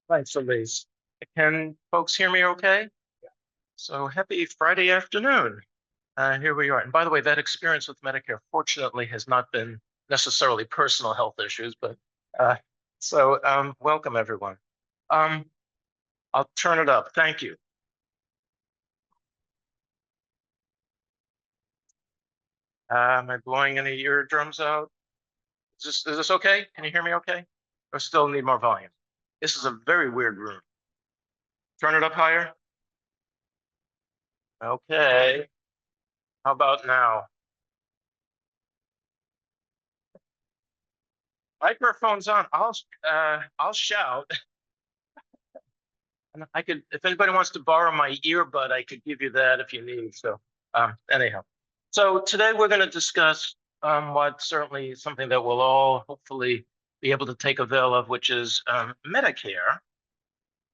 Thanks, Elise. Can folks hear me okay? So happy Friday afternoon. Here we are. And by the way, that experience with Medicare, fortunately, has not been necessarily personal health issues, but uh, welcome everyone. I'll turn it up. Thank you. Am I blowing any eardrums out? Is this okay? Can you hear me okay? Or still need more volume? This is a very weird room. Turn it up higher. Okay. How about now? Microphone's on. I'll shout. And I could, if anybody wants to borrow my earbud, I could give you that if you need. So anyhow, so today we're going to discuss what certainly something that we'll all hopefully be able to take avail of, which is Medicare.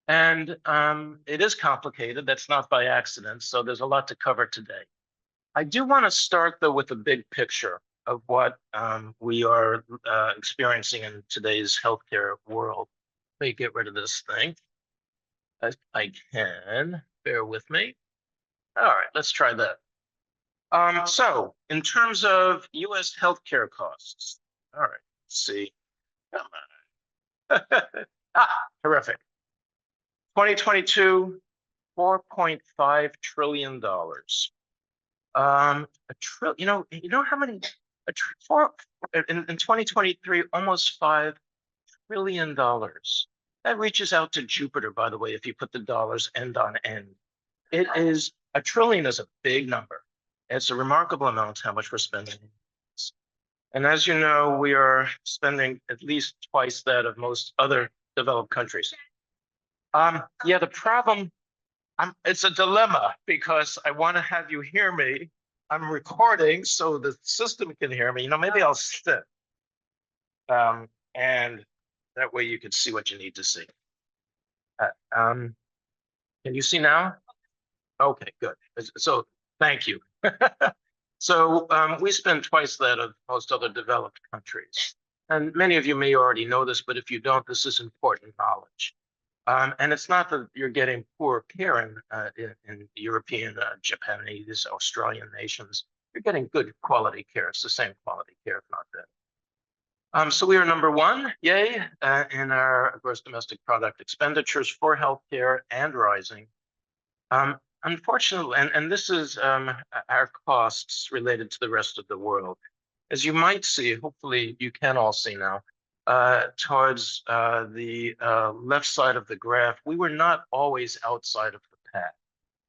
And it is complicated. That's not by accident. So there's a lot to cover today. I do want to start, though, with the big picture of what we are experiencing in today's healthcare world. Let me get rid of this thing. I can, bear with me. All right, let's try that. So in terms of US healthcare costs, all right, let's see. Come on. Terrific. 2022, $4.5 trillion. You know how many, in 2023, almost $5 trillion. That reaches out to Jupiter, by the way, if you put the dollars end on end. It is, a trillion is a big number. It's a remarkable amount how much we're spending. And as you know, we are spending at least twice that of most other developed countries. Yeah, the problem, it's a dilemma because I want to have you hear me. I'm recording so the system can hear me. Maybe I'll sit. And that way you can see what you need to see. Can you see now? Okay, good. So thank you. So we spend twice that of most other developed countries. And many of you may already know this, but if you don't, this is important knowledge. And it's not that you're getting poor care in European, Japanese, Australian nations. You're getting good quality care. It's the same quality care, if not better. So we are number one, yay, in our gross domestic product expenditures for healthcare and rising. Unfortunately, and this is our costs related to the rest of the world. As you might see, hopefully you can all see now, towards the left side of the graph, we were not always outside of the pack.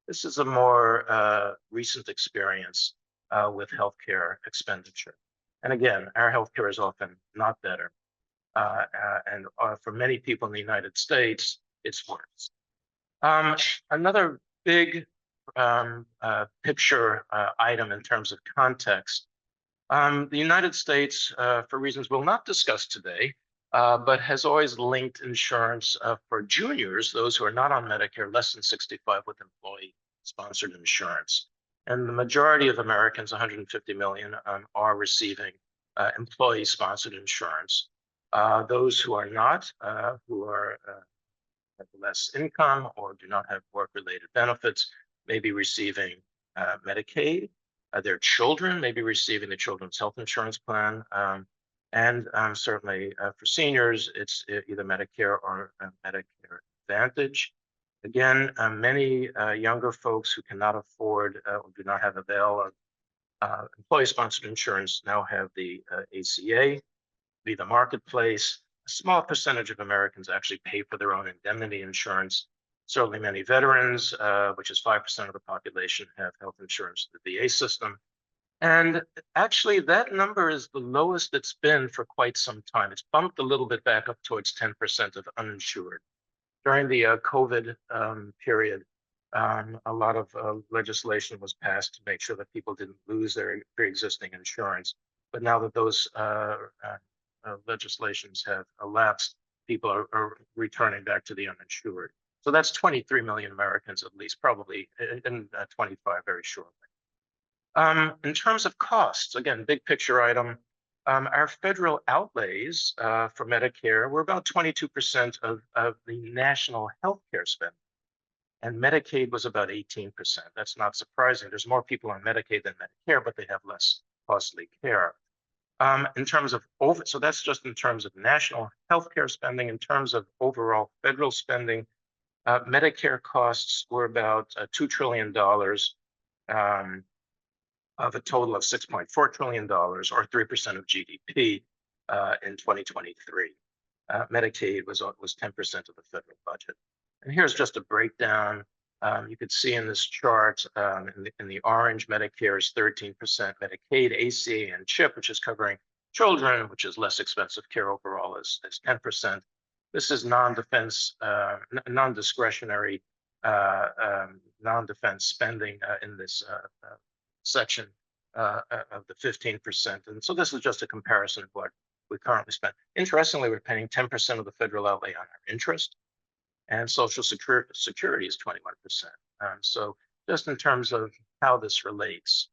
This is a more recent experience with healthcare expenditure. And again, our healthcare is often not better. And for many people in the United States, it's worse. Another big picture item in terms of context. The United States, for reasons we'll not discuss today, but has always linked insurance for juniors, those who are not on Medicare, less than 65, with employee-sponsored insurance. And the majority of Americans, 150 million, are receiving employee-sponsored insurance. Those who are not, who are have less income or do not have work-related benefits, may be receiving Medicaid. Their children may be receiving the Children's Health Insurance Plan. And certainly for seniors, it's either Medicare or Medicare Advantage. Again, many younger folks who cannot afford or do not have avail of employee-sponsored insurance now have the ACA, be the marketplace. A small percentage of Americans actually pay for their own indemnity insurance. Certainly many veterans, which is 5% of the population, have health insurance through the VA system. And actually that number is the lowest it's been for quite some time. It's bumped a little bit back up towards 10% of uninsured. During the COVID period, a lot of legislation was passed to make sure that people didn't lose their pre-existing insurance. But now that those legislations have elapsed, people are returning back to the uninsured. So that's 23 million Americans at least, probably in 25 very shortly. In terms of costs, again, big picture item, Our federal outlays for Medicare were about 22% of the national healthcare spend, and Medicaid was about 18%. That's not surprising. There's more people on Medicaid than Medicare, but they have less costly care. In terms of so that's just in terms of national healthcare spending. In terms of overall federal spending, Medicare costs were about $2 trillion of a total of $6.4 trillion, or 3% of GDP in 2023. Medicaid was 10% of the federal budget. And here's just a breakdown. You could see in this chart, in the orange, Medicare is 13%, Medicaid, ACA, and CHIP, which is covering children, which is less expensive care overall, is 10%. This is non-defense, non-discretionary, non-defense spending in this section of the 15%. And so this is just a comparison of what we currently spend. Interestingly, we're paying 10% of the federal outlay on our interest, and Social Security is 21%. So just in terms of how this relates.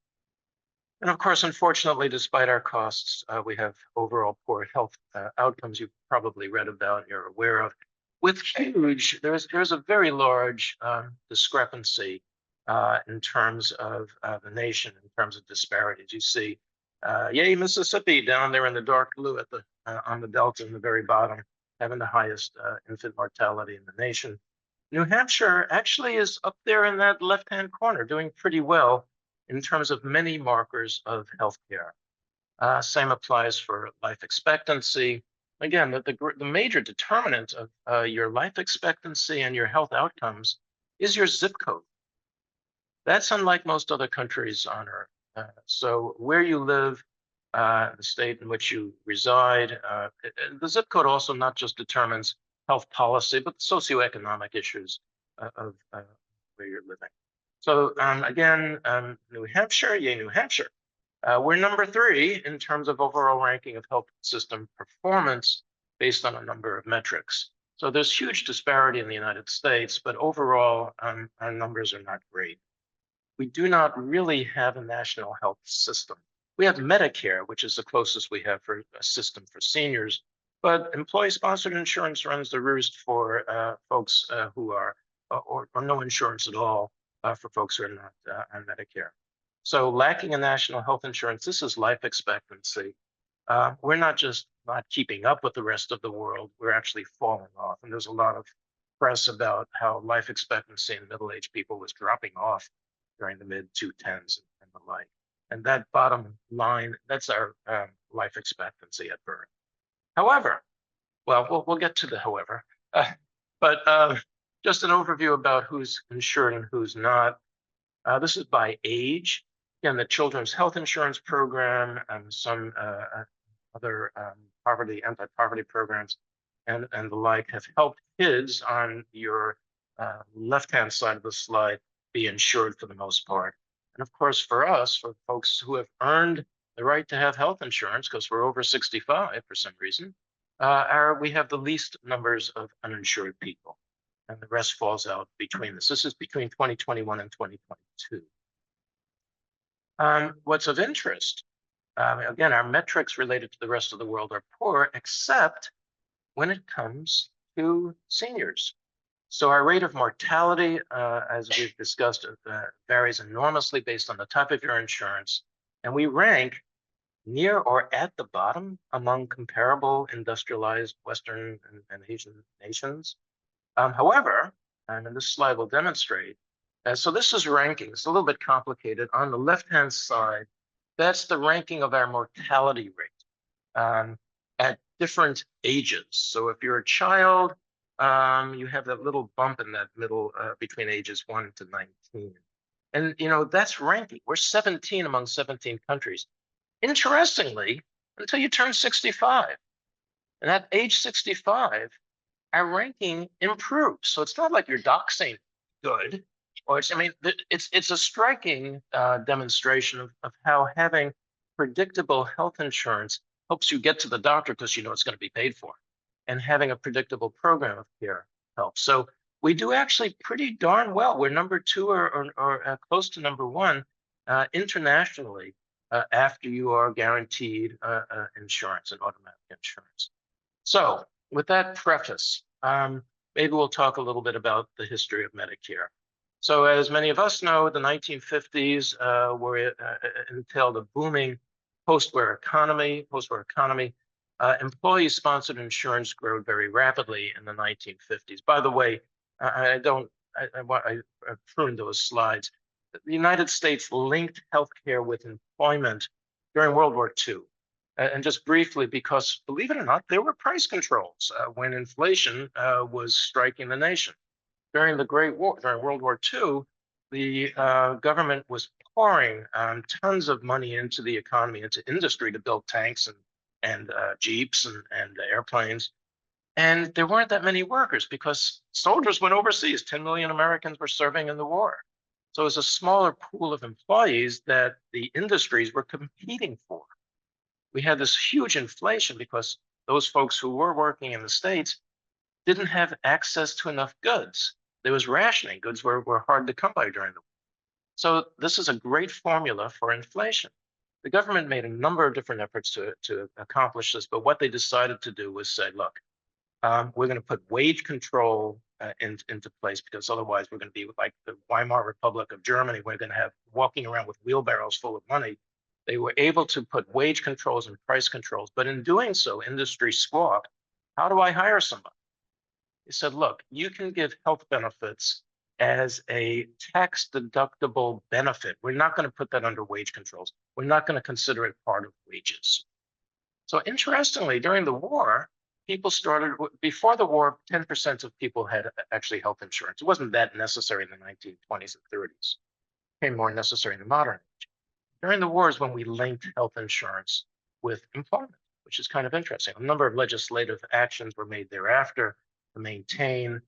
And of course, unfortunately, despite our costs, we have overall poor health outcomes you've probably read about and you're aware of. With huge, there's a very large discrepancy in terms of the nation, in terms of disparities. You see, yay, Mississippi down there in the dark blue at the on the delta in the very bottom, having the highest infant mortality in the nation. New Hampshire actually is up there in that left-hand corner, doing pretty well in terms of many markers of healthcare. Same applies for life expectancy. Again, the major determinant of your life expectancy and your health outcomes is your zip code. That's unlike most other countries on Earth. So where you live, the state in which you reside, the zip code also not just determines health policy, but the socioeconomic issues of where you're living. So again, New Hampshire, yay, New Hampshire. We're number 3 in terms of overall ranking of health system performance based on a number of metrics. So there's huge disparity in the United States, but overall, our numbers are not great. We do not really have a national health system. We have Medicare, which is the closest we have for a system for seniors, but employee-sponsored insurance runs the roost for folks who are, or no insurance at all for folks who are not on Medicare. So lacking a national health insurance, this is life expectancy. We're not just not keeping up with the rest of the world, we're actually falling off. And there's a lot of press about how life expectancy in middle-aged people was dropping off during the mid-2010s and the like. And that bottom line, that's our life expectancy at birth. However, well, we'll get to the however, but just an overview about who's insured and who's not. This is by age. Again, the Children's Health Insurance Program and some other anti-poverty programs and the like have helped kids on your left-hand side of the slide be insured for the most part. And of course, for us, for folks who have earned the right to have health insurance, because we're over 65 for some reason, we have the least numbers of uninsured people. And the rest falls out between this. This is between 2021 and 2022. What's of interest, again, our metrics related to the rest of the world are poor, except when it comes to seniors. So our rate of mortality, as we've discussed, varies enormously based on the type of your insurance. And we rank near or at the bottom among comparable industrialized Western and Asian nations. However, and this slide will demonstrate, so this is ranking. It's a little bit complicated. On the left-hand side, that's the ranking of our mortality rate at different ages. So if you're a child, you have that little bump in that middle between ages 1 to 19. And, that's ranking. We're 17 among 17 countries. Interestingly, until you turn 65. And at age 65, our ranking improves. So it's not like your doc saying good, or it's a striking demonstration of how having predictable health insurance helps you get to the doctor because you know it's going to be paid for, and having a predictable program of care helps. So we do actually pretty darn well. We're number 2 or close to number 1 internationally after you are guaranteed insurance and automatic insurance. So with that preface, maybe we'll talk a little bit about the history of Medicare. So as many of us know, the 1950s entailed a booming post-war economy. Employee-sponsored insurance grew very rapidly in the 1950s. By the way, I pruned those slides. The United States linked healthcare with employment during World War II. And just briefly, because believe it or not, there were price controls when inflation was striking the nation. During the Great War, during World War II, the government was pouring tons of money into the economy, into industry to build tanks and jeeps and airplanes. And there weren't that many workers because soldiers went overseas. 10 million Americans were serving in the war. So it was a smaller pool of employees that the industries were competing for. We had this huge inflation because those folks who were working in the States didn't have access to enough goods. There was rationing. Goods were hard to come by during the war. So this is a great formula for inflation. The government made a number of different efforts to accomplish this, but what they decided to do was say, look, we're going to put wage control into place because otherwise we're going to be like the Weimar Republic of Germany. We're going to have walking around with wheelbarrows full of money. They were able to put wage controls and price controls, but in doing so, industry squawked, how do I hire somebody? He said, look, you can give health benefits as a tax deductible benefit. We're not going to put that under wage controls. We're not going to consider it part of wages. So interestingly, during the war, people started, before the war, 10% of people had actually health insurance. It wasn't that necessary in the 1920s and 30s. It became more necessary in the modern age. During the war is when we linked health insurance with employment, which is kind of interesting. A number of legislative actions were made thereafter to maintain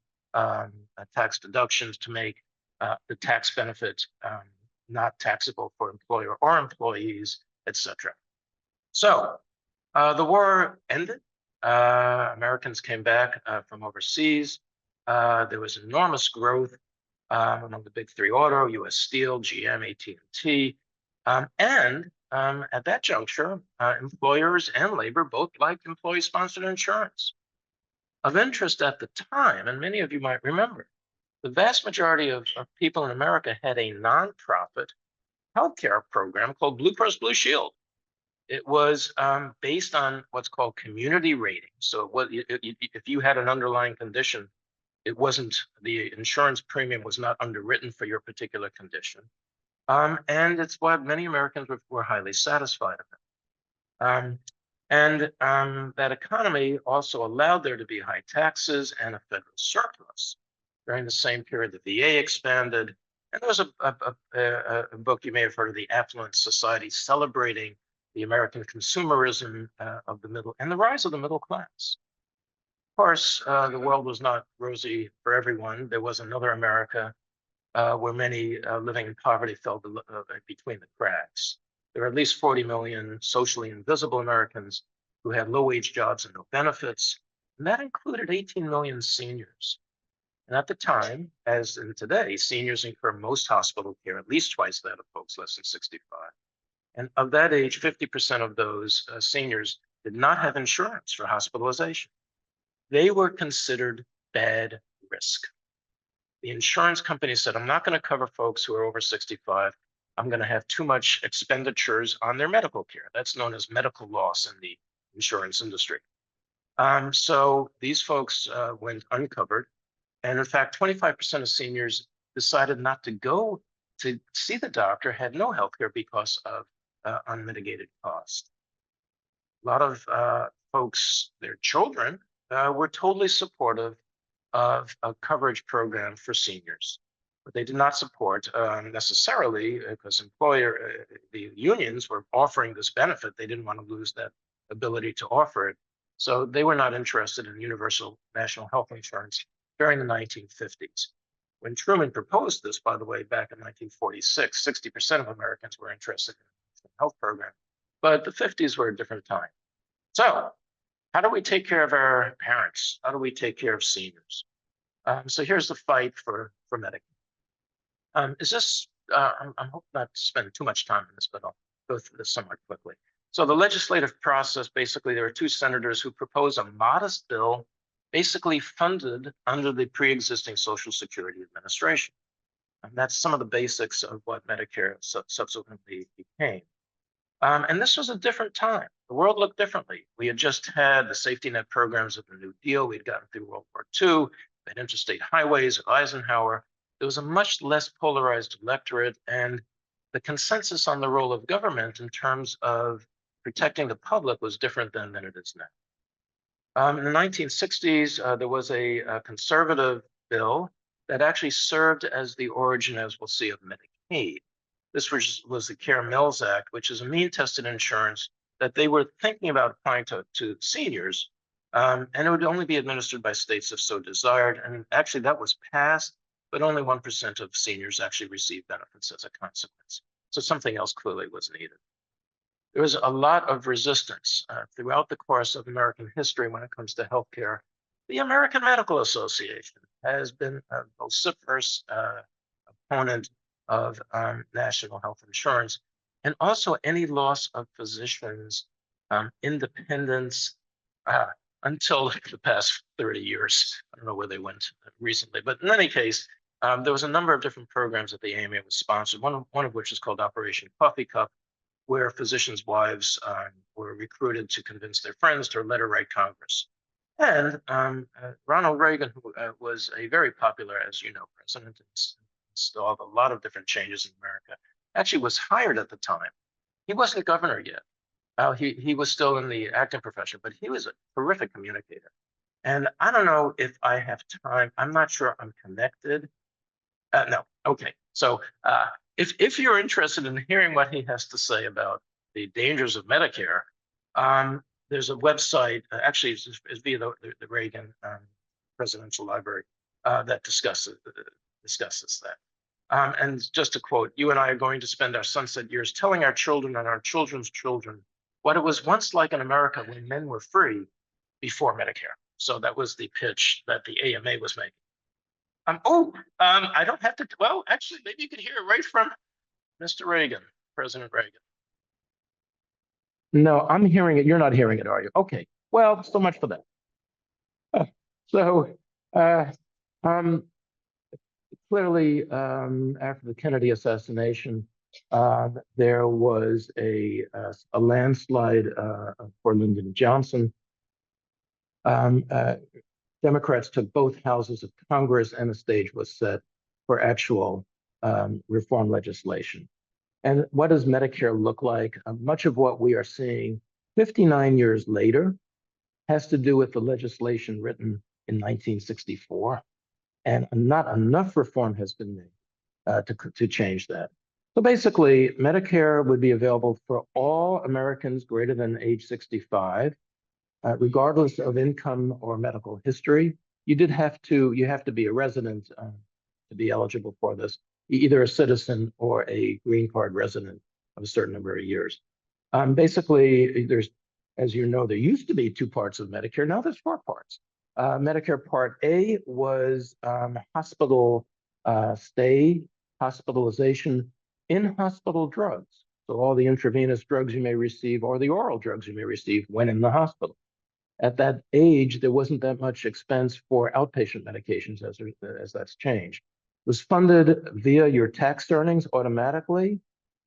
tax deductions, to make the tax benefit not taxable for employer or employees, etc. So the war ended. Americans came back from overseas. There was enormous growth among the big three auto, U.S. Steel, GM, AT&T. And at that juncture, employers and labor both liked employee-sponsored insurance. Of interest at the time, and many of you might remember, the vast majority of people in America had a nonprofit healthcare program called Blue Cross Blue Shield. It was based on what's called community rating. So if you had an underlying condition, it wasn't, the insurance premium was not underwritten for your particular condition. And it's what many Americans were highly satisfied about. That economy also allowed there to be high taxes and a federal surplus. During the same period, the VA expanded. And there was a book you may have heard of, The Affluent Society, celebrating the American consumerism of the middle and the rise of the middle class. Of course, the world was not rosy for everyone. There was another America where many living in poverty fell between the cracks. There are at least 40 million socially invisible Americans who had low-wage jobs and no benefits, and that included 18 million seniors. And at the time, as in today, seniors incur most hospital care, at least twice that of folks less than 65. And of that age, 50% of those seniors did not have insurance for hospitalization. They were considered bad risk. The insurance company said, I'm not going to cover folks who are over 65. I'm going to have too much expenditures on their medical care. That's known as medical loss in the insurance industry. So these folks went uncovered. And in fact, 25% of seniors decided not to go to see the doctor, had no health care because of unmitigated cost. A lot of folks, their children, were totally supportive of a coverage program for seniors, but they did not support necessarily, because the unions were offering this benefit. They didn't want to lose that ability to offer it. So they were not interested in universal national health insurance during the 1950s. When Truman proposed this, by the way, back in 1946, 60% of Americans were interested in a health program, but the 50s were a different time. So how do we take care of our parents? How do we take care of seniors? So here's the fight for Medicare. I'm hoping not to spend too much time on this, but go through this somewhat quickly. So the legislative process, basically, there are two senators who propose a modest bill, basically funded under the pre-existing Social Security Administration. And that's some of the basics of what Medicare subsequently became. And this was a different time. The world looked differently. We had just had the safety net programs of the New Deal. We'd gotten through World War II, we had interstate highways with Eisenhower. There was a much less polarized electorate, and the consensus on the role of government in terms of protecting the public was different than it is now. In the 1960s, there was a conservative bill that actually served as the origin, as we'll see, of Medicaid. This was the Care-Mills Act, which is a mean-tested insurance that they were thinking about applying to seniors, and it would only be administered by states if so desired. And actually, that was passed, but only 1% of seniors actually received benefits as a consequence. So something else clearly was needed. There was a lot of resistance throughout the course of American history when it comes to healthcare. The American Medical Association has been a vociferous opponent of national health insurance, and also any loss of physicians' independence until the past 30 years. I don't know where they went recently, but in any case, there was a number of different programs that the AMA was sponsored, one of which is called Operation Coffee Cup, where physicians' wives were recruited to convince their friends to letter write Congress. And Ronald Reagan, who was a very popular, as you know, president, installed a lot of different changes in America, actually was hired at the time. He wasn't governor yet. He was still in the acting profession, but he was a terrific communicator. And I don't know if I have time. I'm not sure I'm connected. No. Okay. So if you're interested in hearing what he has to say about the dangers of Medicare, there's a website, actually it's via the Reagan Presidential Library, that discusses that. And just to quote, "You and I are going to spend our sunset years telling our children and our children's children what it was once like in America when men were free before Medicare." So that was the pitch that the AMA was making. I don't have to, well, actually, maybe you could hear it right from Mr. Reagan, President Reagan. No, I'm hearing it. You're not hearing it, are you? Okay. Well, so much for that. Clearly, after the Kennedy assassination, there was a landslide for Lyndon Johnson. Democrats took both houses of Congress, and the stage was set for actual reform legislation. And what does Medicare look like? Much of what we are seeing 59 years later has to do with the legislation written in 1964. And not enough reform has been made to change that. So basically, Medicare would be available for all Americans greater than age 65, regardless of income or medical history. You have to be a resident to be eligible for this, either a citizen or a green card resident of a certain number of years. Basically, there's, as you know, there used to be two parts of Medicare. Now there's four parts. Medicare Part A was hospital stay, hospitalization, in-hospital drugs. So all the intravenous drugs you may receive or the oral drugs you may receive when in the hospital. At that age, there wasn't that much expense for outpatient medications as that's changed. It was funded via your tax earnings automatically.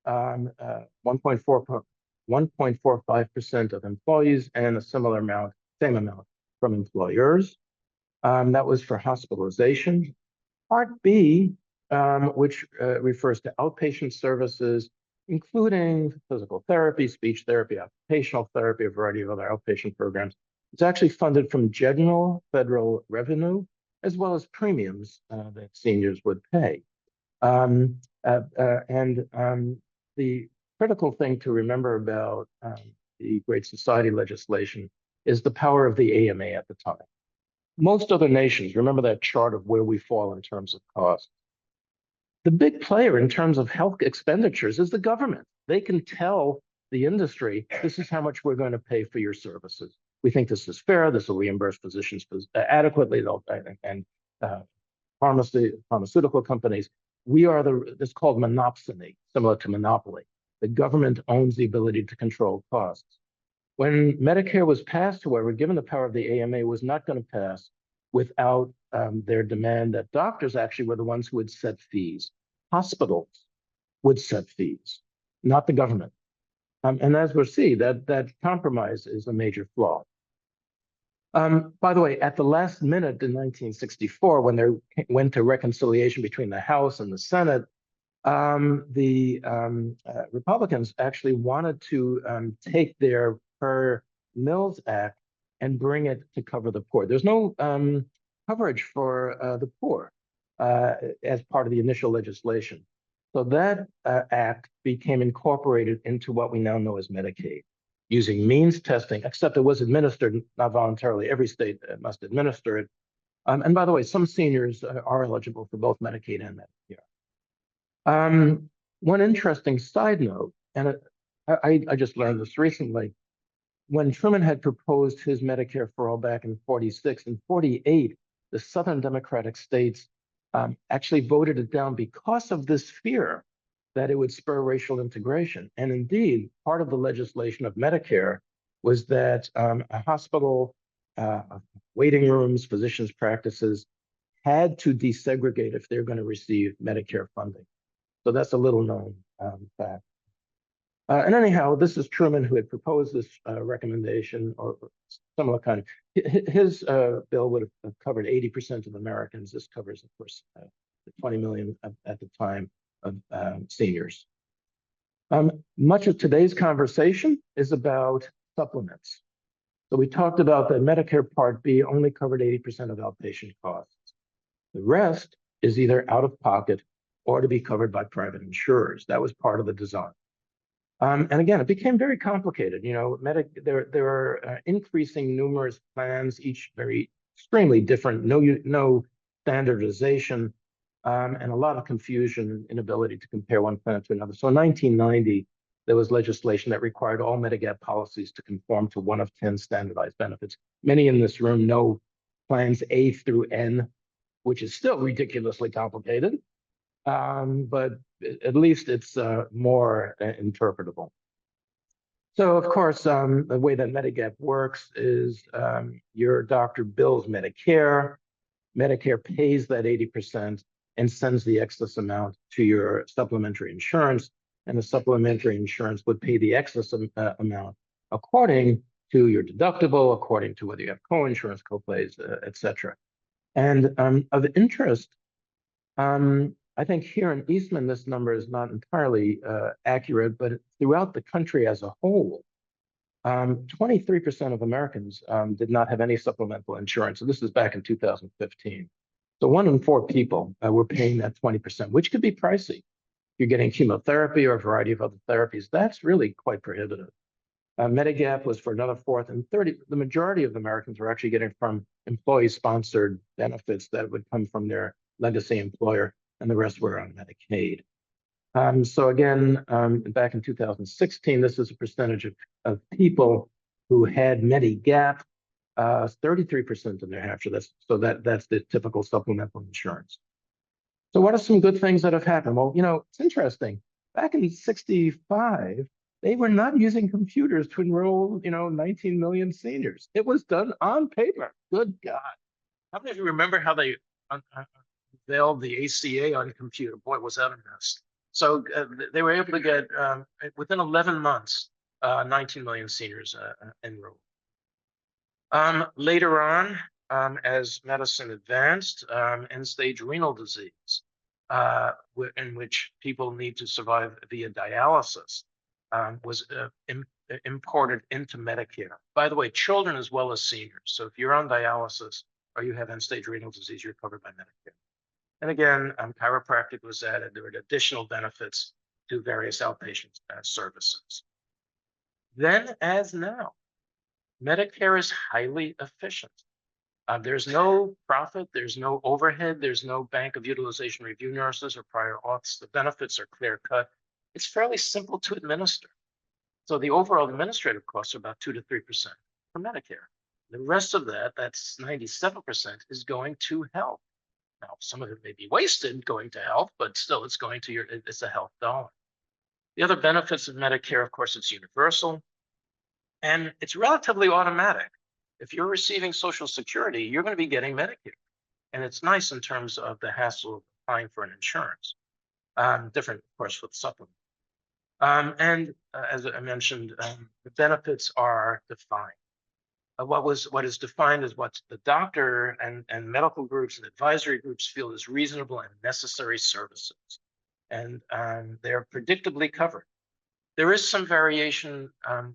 1.45% of employees and a same amount from employers. That was for hospitalization. Part B, which refers to outpatient services, including physical therapy, speech therapy, occupational therapy, a variety of other outpatient programs. It's actually funded from general federal revenue, as well as premiums that seniors would pay. The critical thing to remember about the Great Society legislation is the power of the AMA at the time. Most other nations, remember that chart of where we fall in terms of cost. The big player in terms of health expenditures is the government. They can tell the industry, this is how much we're going to pay for your services. We think this is fair. This will reimburse physicians adequately, and pharmaceutical companies. We are it's called monopsony, similar to monopoly. The government owns the ability to control costs. When Medicare was passed, however, given the power of the AMA, was not going to pass without their demand that doctors actually were the ones who would set fees. Hospitals would set fees, not the government. And as we'll see, that compromise is a major flaw. By the way, at the last minute in 1964, when there went to reconciliation between the House and the Senate, the Republicans actually wanted to take their Per Mills Act and bring it to cover the poor. There's no coverage for the poor as part of the initial legislation. So that act became incorporated into what we now know as Medicaid, using means testing, except it was administered not voluntarily. Every state must administer it. And by the way, some seniors are eligible for both Medicaid and Medicare. One interesting side note, and I just learned this recently, when Truman had proposed his Medicare for All back in 46 and 48, the Southern Democratic states actually voted it down because of this fear that it would spur racial integration. And indeed, part of the legislation of Medicare was that a hospital, waiting rooms, physicians' practices had to desegregate if they're going to receive Medicare funding. So that's a little known fact. And anyhow, this is Truman who had proposed this recommendation or similar kind of, his bill would have covered 80% of Americans. This covers, of course, the 20 million at the time of seniors. Much of today's conversation is about supplements. So we talked about that Medicare Part B only covered 80% of outpatient costs. The rest is either out of pocket or to be covered by private insurers. That was part of the design. And again, it became very complicated. You know, there are increasing numerous plans, each very extremely different, no standardization, and a lot of confusion, inability to compare one plan to another. So in 1990, there was legislation that required all Medigap policies to conform to one of 10 standardized benefits. Many in this room know plans A through N, which is still ridiculously complicated. But at least it's more interpretable. So, of course, the way that Medigap works is your doctor bills Medicare, Medicare pays that 80% and sends the excess amount to your supplementary insurance, and the supplementary insurance would pay the excess amount according to your deductible, according to whether you have co-insurance, co-pays, et cetera. And of interest, I think here in Eastman, this number is not entirely accurate, but throughout the country as a whole, 23% of Americans did not have any supplemental insurance. So this is back in 2015. So 1 in 4 people were paying that 20%, which could be pricey. If you're getting chemotherapy or a variety of other therapies, that's really quite prohibitive. Medigap was for another fourth, and 30. The majority of Americans were actually getting from employee-sponsored benefits that would come from their legacy employer, and the rest were on Medicaid. So again, back in 2016, this is a percentage of people who had Medigap, 33% in New Hampshire. That's the typical supplemental insurance. So what are some good things that have happened? Well, you know, it's interesting. Back in 65, they were not using computers to enroll, 19 million seniors. It was done on paper. Good God. How many of you remember how they unveiled the ACA on computer? Boy, was that a mess. So they were able to get, within 11 months, 19 million seniors enrolled. Later on, as medicine advanced, end-stage renal disease, in which people need to survive via dialysis, was imported into Medicare. By the way, children as well as seniors. So if you're on dialysis or you have end-stage renal disease, you're covered by Medicare. And again, chiropractic was added. There were additional benefits to various outpatient services. Then, as now, Medicare is highly efficient. There's no profit, there's no overhead, there's no bank of utilization review nurses or prior auths. The benefits are clear cut. It's fairly simple to administer. So the overall administrative costs are about 2 to 3% for Medicare. The rest of that, that's 97%, is going to health. Now, some of it may be wasted going to health, but still it's going to it's a health dollar. The other benefits of Medicare, of course, it's universal and it's relatively automatic. If you're receiving Social Security, you're going to be getting Medicare. And it's nice in terms of the hassle of applying for an insurance. Different, of course, with supplement. As I mentioned, the benefits are defined. What is defined as what the doctor and medical groups and advisory groups feel is reasonable and necessary services. And they're predictably covered. There is some variation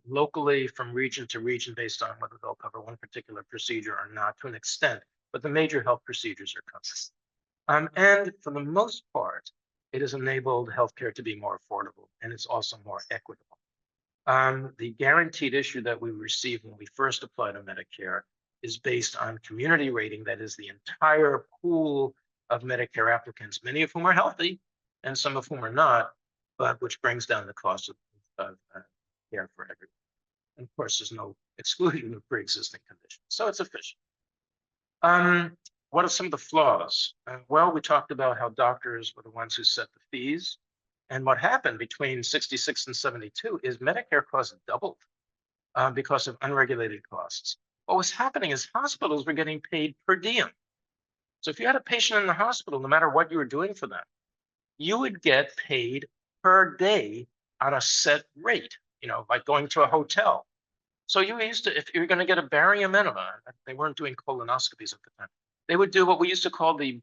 locally from region to region based on whether they'll cover one particular procedure or not to an extent, but the major health procedures are covered. And for the most part, it has enabled healthcare to be more affordable, and it's also more equitable. The guaranteed issue that we received when we first applied to Medicare is based on community rating, that is the entire pool of Medicare applicants, many of whom are healthy and some of whom are not, but which brings down the cost of care for everyone. And of course, there's no exclusion of pre-existing conditions, so it's efficient. What are some of the flaws? Well, we talked about how doctors were the ones who set the fees. And what happened between 66 and 72 is Medicare costs doubled because of unregulated costs. What was happening is hospitals were getting paid per diem. So if you had a patient in the hospital, no matter what you were doing for them, you would get paid per day on a set rate, like going to a hotel. So you used to, if you're going to get a barium enema, they weren't doing colonoscopies at the time. They would do what we used to call the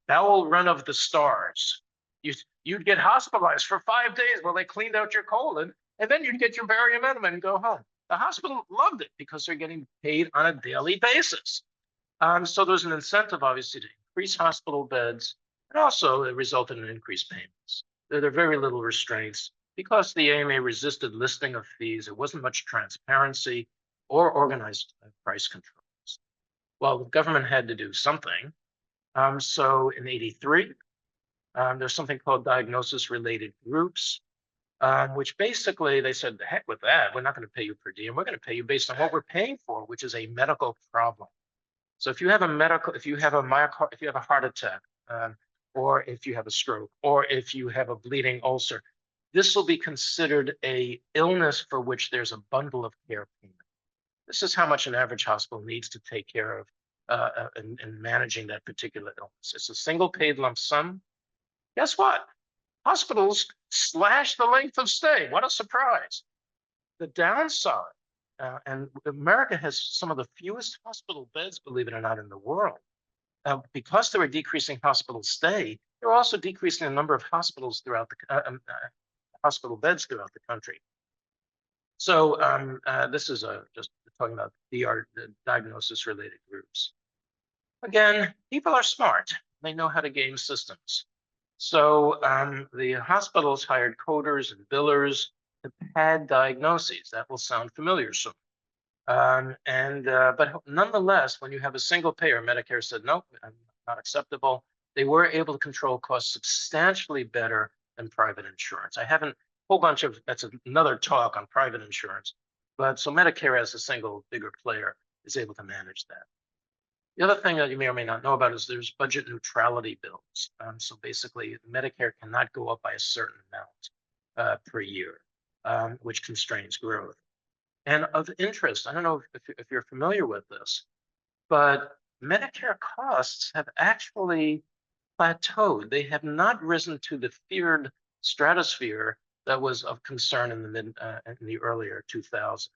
bowel run of the stars. You'd get hospitalized for 5 days while they cleaned out your colon, and then you'd get your barium enema and go home. The hospital loved it because they're getting paid on a daily basis. So there's an incentive, obviously, to increase hospital beds, and also it resulted in increased payments. There are very little restraints. Because the AMA resisted listing of fees, there wasn't much transparency or organized price controls. Well, the government had to do something. So in '83, there's something called diagnosis-related groups, which basically they said, the heck with that. We're not going to pay you per diem. We're going to pay you based on what we're paying for, which is a medical problem. So if you have a heart attack, or if you have a stroke, or if you have a bleeding ulcer, this will be considered a illness for which there's a bundle of care payment. This is how much an average hospital needs to take care of in managing that particular illness. It's a single paid lump sum. Guess what? Hospitals slash the length of stay. What a surprise. The downside, and America has some of the fewest hospital beds, believe it or not, in the world. Because they were decreasing hospital stay, they're also decreasing the number of hospitals throughout the hospital beds throughout the country. So this is just talking about the diagnosis-related groups. Again, people are smart. They know how to game systems. So the hospitals hired coders and billers to pad diagnoses. That will sound familiar soon. But nonetheless, when you have a single payer, Medicare said, nope, not acceptable. They were able to control costs substantially better than private insurance. I haven't that's another talk on private insurance. But so Medicare as a single bigger player is able to manage that. The other thing that you may or may not know about is there's budget neutrality bills. So basically, Medicare cannot go up by a certain amount per year, which constrains growth. And of interest, I don't know if you're familiar with this, but Medicare costs have actually plateaued. They have not risen to the feared stratosphere that was of concern in the earlier 2000s.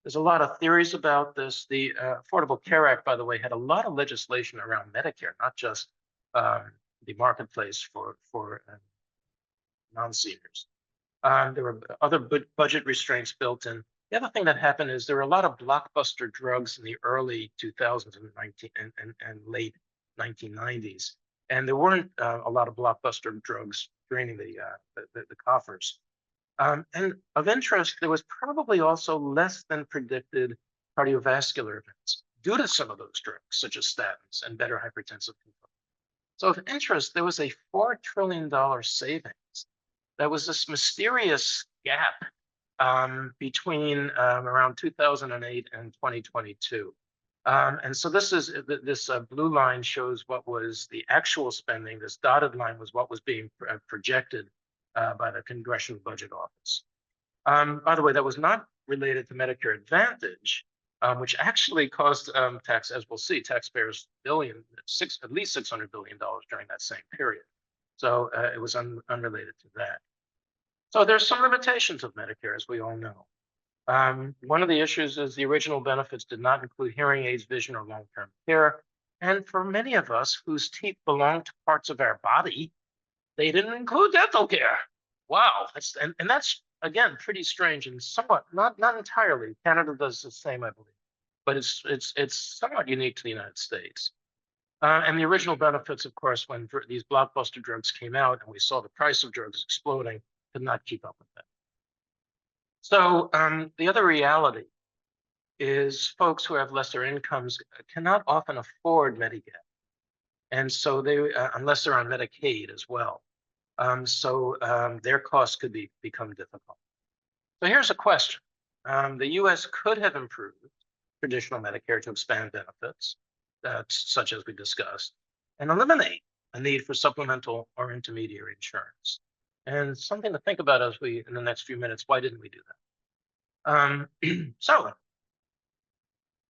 There's a lot of theories about this. The Affordable Care Act, by the way, had a lot of legislation around Medicare, not just the marketplace for non-seniors. There were other budget restraints built in. The other thing that happened is there were a lot of blockbuster drugs in the early 2000s and late 1990s. And there weren't a lot of blockbuster drugs draining the coffers. And of interest, there was probably also less than predicted cardiovascular events due to some of those drugs, such as statins and better hypertensive control. So of interest, there was a $4 trillion savings. That was this mysterious gap between around 2008 and 2022. And so this blue line shows what was the actual spending. This dotted line was what was being projected by the Congressional Budget Office. By the way, that was not related to Medicare Advantage, which actually cost as we'll see, taxpayers at least $600 billion during that same period. So it was unrelated to that. So there's some limitations of Medicare, as we all know. One of the issues is the original benefits did not include hearing aids, vision, or long-term care. And for many of us whose teeth belong to parts of our body, they didn't include dental care. Wow, and that's again pretty strange and somewhat not entirely. Canada does the same, I believe, but it's somewhat unique to the United States. And the original benefits, of course, when these blockbuster drugs came out and we saw the price of drugs exploding, could not keep up with that. So the other reality is folks who have lesser incomes cannot often afford Medigap. And so they, unless they're on Medicaid as well. Their costs could become difficult. So here's a question. The US could have improved traditional Medicare to expand benefits, such as we discussed, and eliminate a need for supplemental or intermediary insurance. And something to think about as in the next few minutes, why didn't we do that? So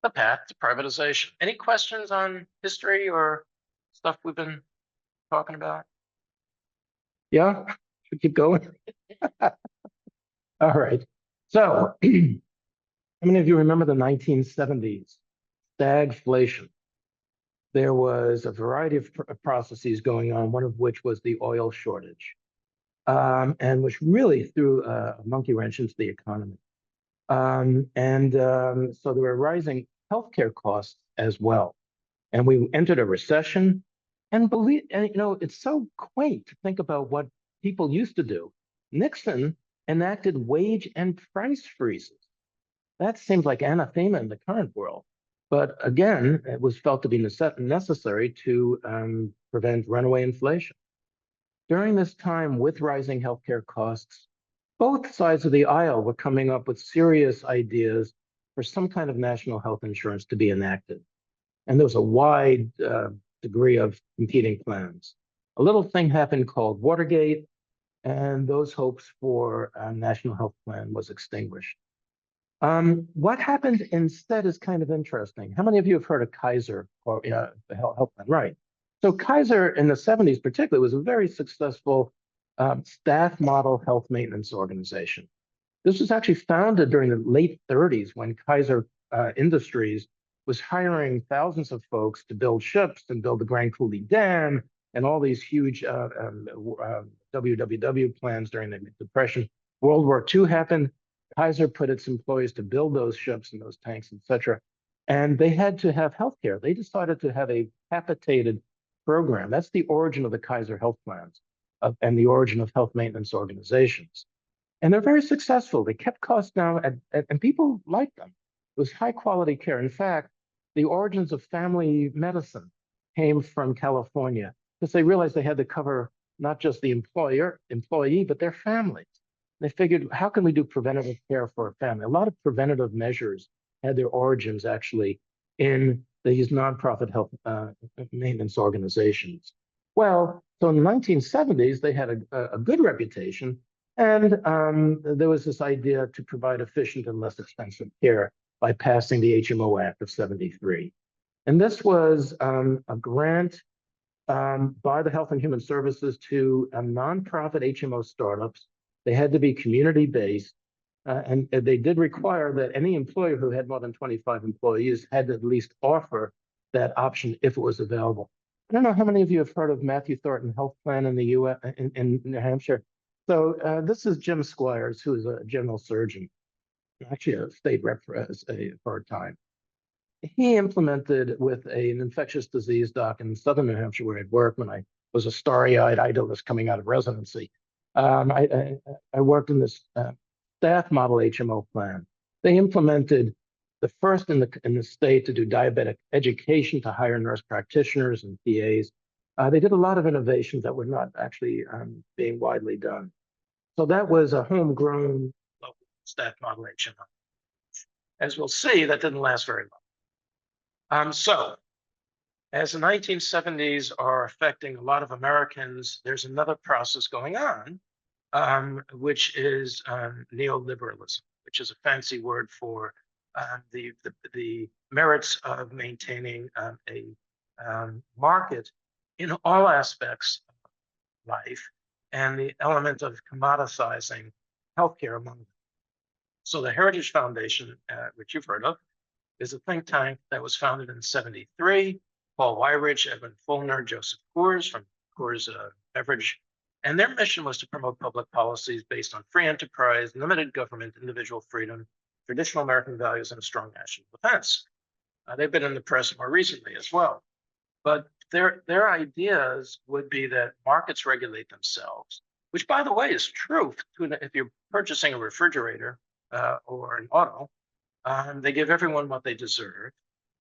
the path to privatization. Any questions on history or stuff we've been talking about? Yeah, should keep going. All right. So, how many of you remember the 1970s? Stagflation. There was a variety of processes going on, one of which was the oil shortage, and which really threw a monkey wrench into the economy. So there were rising healthcare costs as well. And we entered a recession. And it's so quaint to think about what people used to do. Nixon enacted wage and price freezes. That seems like anathema in the current world. But again, it was felt to be necessary to prevent runaway inflation. During this time, with rising healthcare costs, both sides of the aisle were coming up with serious ideas for some kind of national health insurance to be enacted. And there was a wide degree of competing plans. A little thing happened called Watergate, and those hopes for a national health plan was extinguished. What happened instead is kind of interesting. How many of you have heard of Kaiser or the health plan? Right. So Kaiser in the 70s particularly was a very successful staff model health maintenance organization. This was actually founded during the late 30s when Kaiser Industries was hiring thousands of folks to build ships and build the Grand Coulee Dam and all these huge WWW plans during the Depression. World War II happened. Kaiser put its employees to build those ships and those tanks, et cetera. And they had to have healthcare. They decided to have a capitated program. That's the origin of the Kaiser health plans and the origin of health maintenance organizations. And they're very successful. They kept costs down and people liked them. It was high quality care. In fact, the origins of family medicine came from California because they realized they had to cover not just the employee, but their families. They figured, how can we do preventative care for a family? A lot of preventative measures had their origins actually in these nonprofit health maintenance organizations. Well, so in the 1970s, they had a good reputation, and there was this idea to provide efficient and less expensive care by passing the HMO Act of '73. And this was a grant by the Health and Human Services to nonprofit HMO startups. They had to be community-based, and they did require that any employer who had more than 25 employees had to at least offer that option if it was available. I don't know how many of you have heard of Matthew Thornton Health Plan in the U.S. in New Hampshire. So this is Jim Squires, who is a general surgeon, actually a state rep for a time. He implemented with an infectious disease doc in southern New Hampshire where I'd worked when I was a starry-eyed idolist coming out of residency. I worked in this staff model HMO plan. They implemented the first in the state to do diabetic education to hire nurse practitioners and PAs. They did a lot of innovations that were not actually being widely done. So that was a homegrown local staff model HMO. As we'll see, that didn't last very long. So as the 1970s are affecting a lot of Americans, there's another process going on which is neoliberalism, which is a fancy word for the merits of maintaining a market in all aspects of life and the element of commoditizing healthcare among them. So the Heritage Foundation, which you've heard of, is a think tank that was founded in '73. Paul Weyrich, Edwin Fulner, Joseph Coors from Coors Beverage. And their mission was to promote public policies based on free enterprise, limited government, individual freedom, traditional American values, and a strong national defense. They've been in the press more recently as well. But their ideas would be that markets regulate themselves, which, by the way, is true if you're purchasing a refrigerator or an auto. They give everyone what they deserve,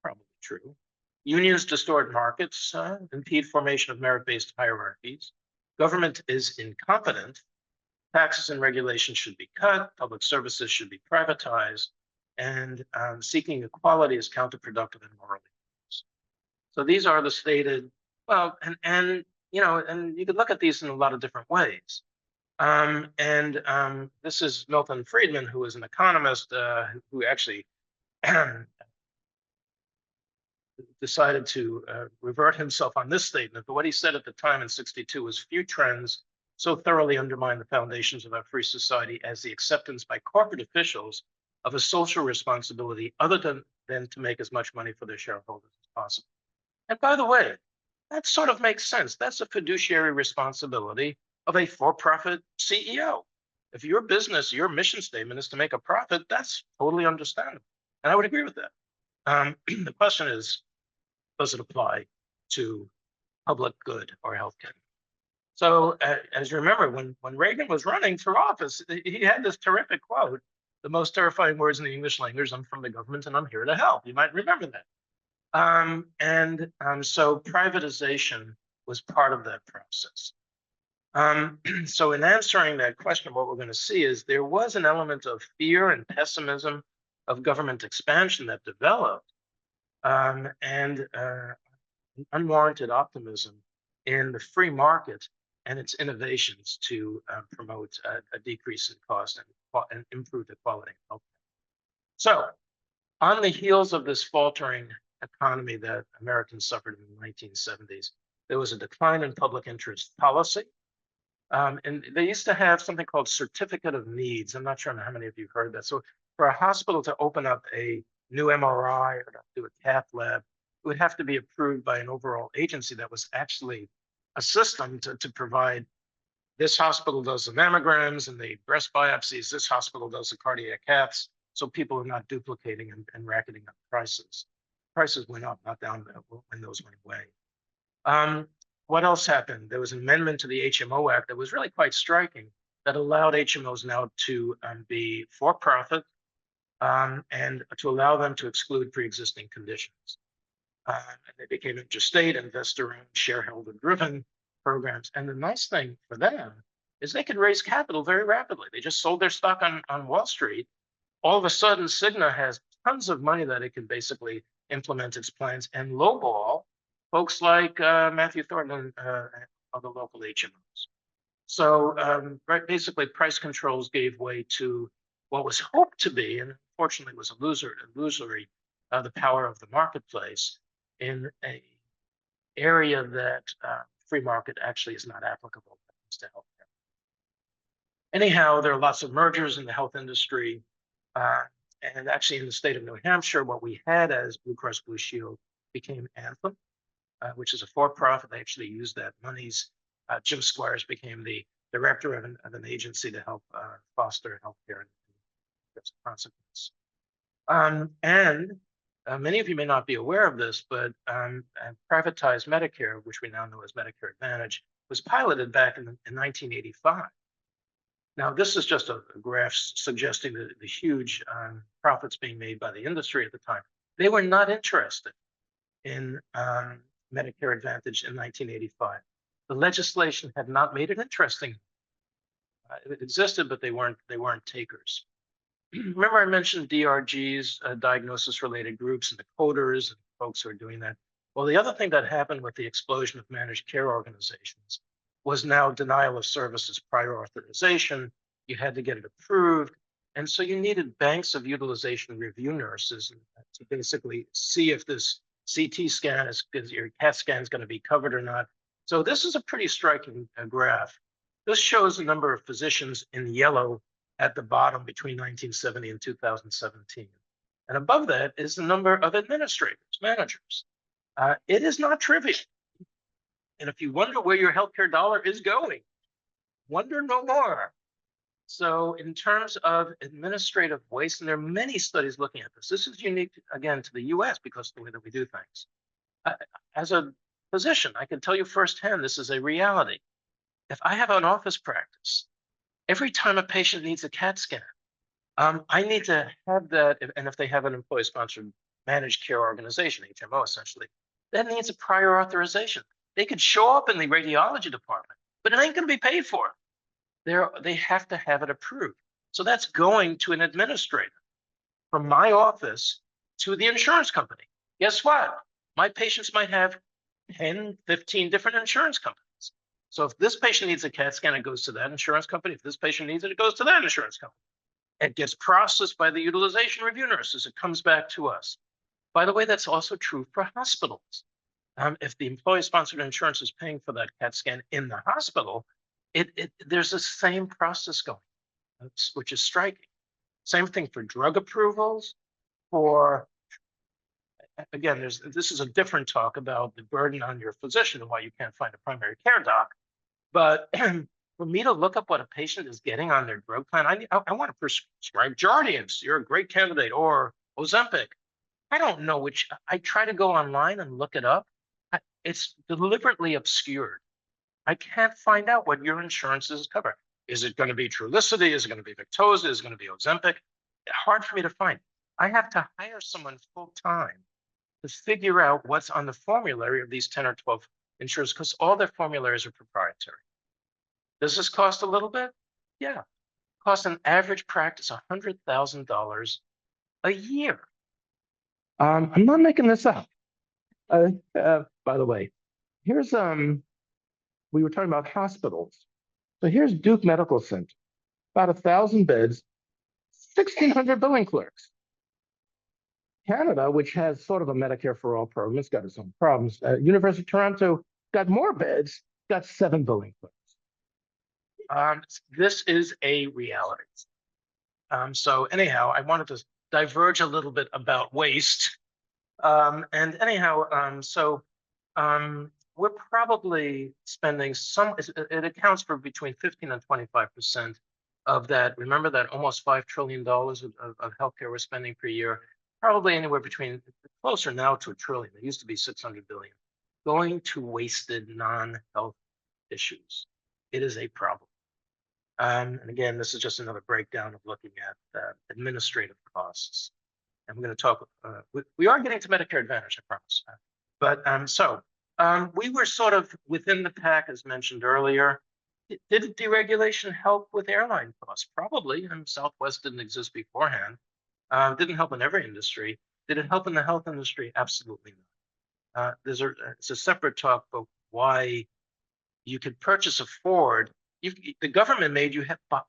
probably true. Unions distort markets, impede formation of merit-based hierarchies. Government is incompetent. Taxes and regulations should be cut. Public services should be privatized. And seeking equality is counterproductive and morally. So these are the stated, well, and you know, and you could look at these in a lot of different ways. This is Milton Friedman, who is an economist who actually decided to revert himself on this statement. But what he said at the time in '62 was, few trends so thoroughly undermine the foundations of our free society as the acceptance by corporate officials of a social responsibility other than to make as much money for their shareholders as possible. And by the way, that sort of makes sense. That's a fiduciary responsibility of a for-profit CEO. If your business, your mission statement is to make a profit, that's totally understandable. And I would agree with that. The question is, does it apply to public good or healthcare? So as you remember, when Reagan was running for office, he had this terrific quote, the most terrifying words in the English language, I'm from the government and I'm here to help. You might remember that. So privatization was part of that process. So in answering that question, what we're going to see is there was an element of fear and pessimism of government expansion that developed, and unwarranted optimism in the free market and its innovations to promote a decrease in cost and improve the quality of health. So on the heels of this faltering economy that Americans suffered in the 1970s, there was a decline in public interest policy. And they used to have something called certificate of needs. I'm not sure how many of you heard that. So for a hospital to open up a new MRI or to do a cath lab, it would have to be approved by an overall agency that was actually a system to provide, this hospital does the mammograms and the breast biopsies, this hospital does the cardiac caths, so people are not duplicating and racketing up prices. Prices went up, not down when those went away. What else happened? There was an amendment to the HMO Act that was really quite striking that allowed HMOs now to be for-profit and to allow them to exclude pre-existing conditions. And they became interstate, investor-owned, shareholder-driven programs. And the nice thing for them is they could raise capital very rapidly. They just sold their stock on Wall Street. All of a sudden, Cigna has tons of money that it can basically implement its plans and lowball folks like Matthew Thornton of the local HMOs. So basically, price controls gave way to what was hoped to be, and unfortunately was illusory, the power of the marketplace in an area that free market actually is not applicable to healthcare. Anyhow, there are lots of mergers in the health industry. And actually in the state of New Hampshire, what we had as Blue Cross Blue Shield became Anthem, which is a for-profit. They actually used that monies. Jim Squires became the director of an agency to help foster healthcare as a consequence. Many of you may not be aware of this, but privatized Medicare, which we now know as Medicare Advantage, was piloted back in 1985. Now, this is just a graph suggesting the huge profits being made by the industry at the time. They were not interested in Medicare Advantage in 1985. The legislation had not made it interesting. It existed, but they weren't takers. Remember I mentioned DRGs, diagnosis-related groups, and the coders and folks who are doing that. Well, the other thing that happened with the explosion of managed care organizations was now denial of services prior authorization. You had to get it approved. And so you needed banks of utilization review nurses to basically see if this CT scan your CAT scan is going to be covered or not. So this is a pretty striking graph. This shows the number of physicians in yellow at the bottom between 1970 and 2017. And above that is the number of administrators, managers. It is not trivial. And if you wonder where your healthcare dollar is going, wonder no more. So in terms of administrative waste, and there are many studies looking at this. This is unique, again, to the US because of the way that we do things. As a physician, I can tell you firsthand, this is a reality. If I have an office practice, every time a patient needs a CAT scan, I need to have that, and if they have an employee-sponsored managed care organization, HMO essentially, that needs a prior authorization. They could show up in the radiology department, but it ain't going to be paid for. They have to have it approved. So that's going to an administrator from my office to the insurance company. Guess what? My patients might have 10, 15 different insurance companies. So if this patient needs a CAT scan, it goes to that insurance company. If this patient needs it, it goes to that insurance company. It gets processed by the utilization review nurses. It comes back to us. By the way, that's also true for hospitals. If the employee-sponsored insurance is paying for that CAT scan in the hospital, there's the same process going, which is striking. Same thing for drug approvals. Again, this is a different talk about the burden on your physician and why you can't find a primary care doc. But for me to look up what a patient is getting on their drug plan, I want to prescribe Jardiance. You're a great candidate, or Ozempic. I don't know which. I try to go online and look it up. It's deliberately obscured. I can't find out what your insurance is covering. Is it going to be Trulicity? Is it going to be Victoza? Is it going to be Ozempic? Hard for me to find. I have to hire someone full time to figure out what's on the formulary of these 10 or 12 insurers because all their formularies are proprietary. Does this cost a little bit? Yeah. It costs an average practice $100,000 a year. I'm not making this up. By the way, here's we were talking about hospitals. So here's Duke Medical Center, about 1,000 beds, 1,600 billing clerks. Canada, which has sort of a Medicare for all program, it's got its own problems. University of Toronto got more beds, got 7 billing clerks. This is a reality. So anyhow, I wanted to diverge a little bit about waste. And anyhow, we're probably spending it accounts for between 15 and 25% of that. Remember that almost $5 trillion of healthcare we're spending per year, probably anywhere between closer now to $1 trillion. It used to be 600 billion going to wasted non-health issues. It is a problem. And again, this is just another breakdown of looking at administrative costs. And we're going to talk, we are getting to Medicare Advantage, I promise. We were sort of within the pack, as mentioned earlier. Did deregulation help with airline costs? Probably. Southwest didn't exist beforehand. Didn't help in every industry. Did it help in the health industry? Absolutely not. It's a separate talk about why you could purchase a Ford. The government made you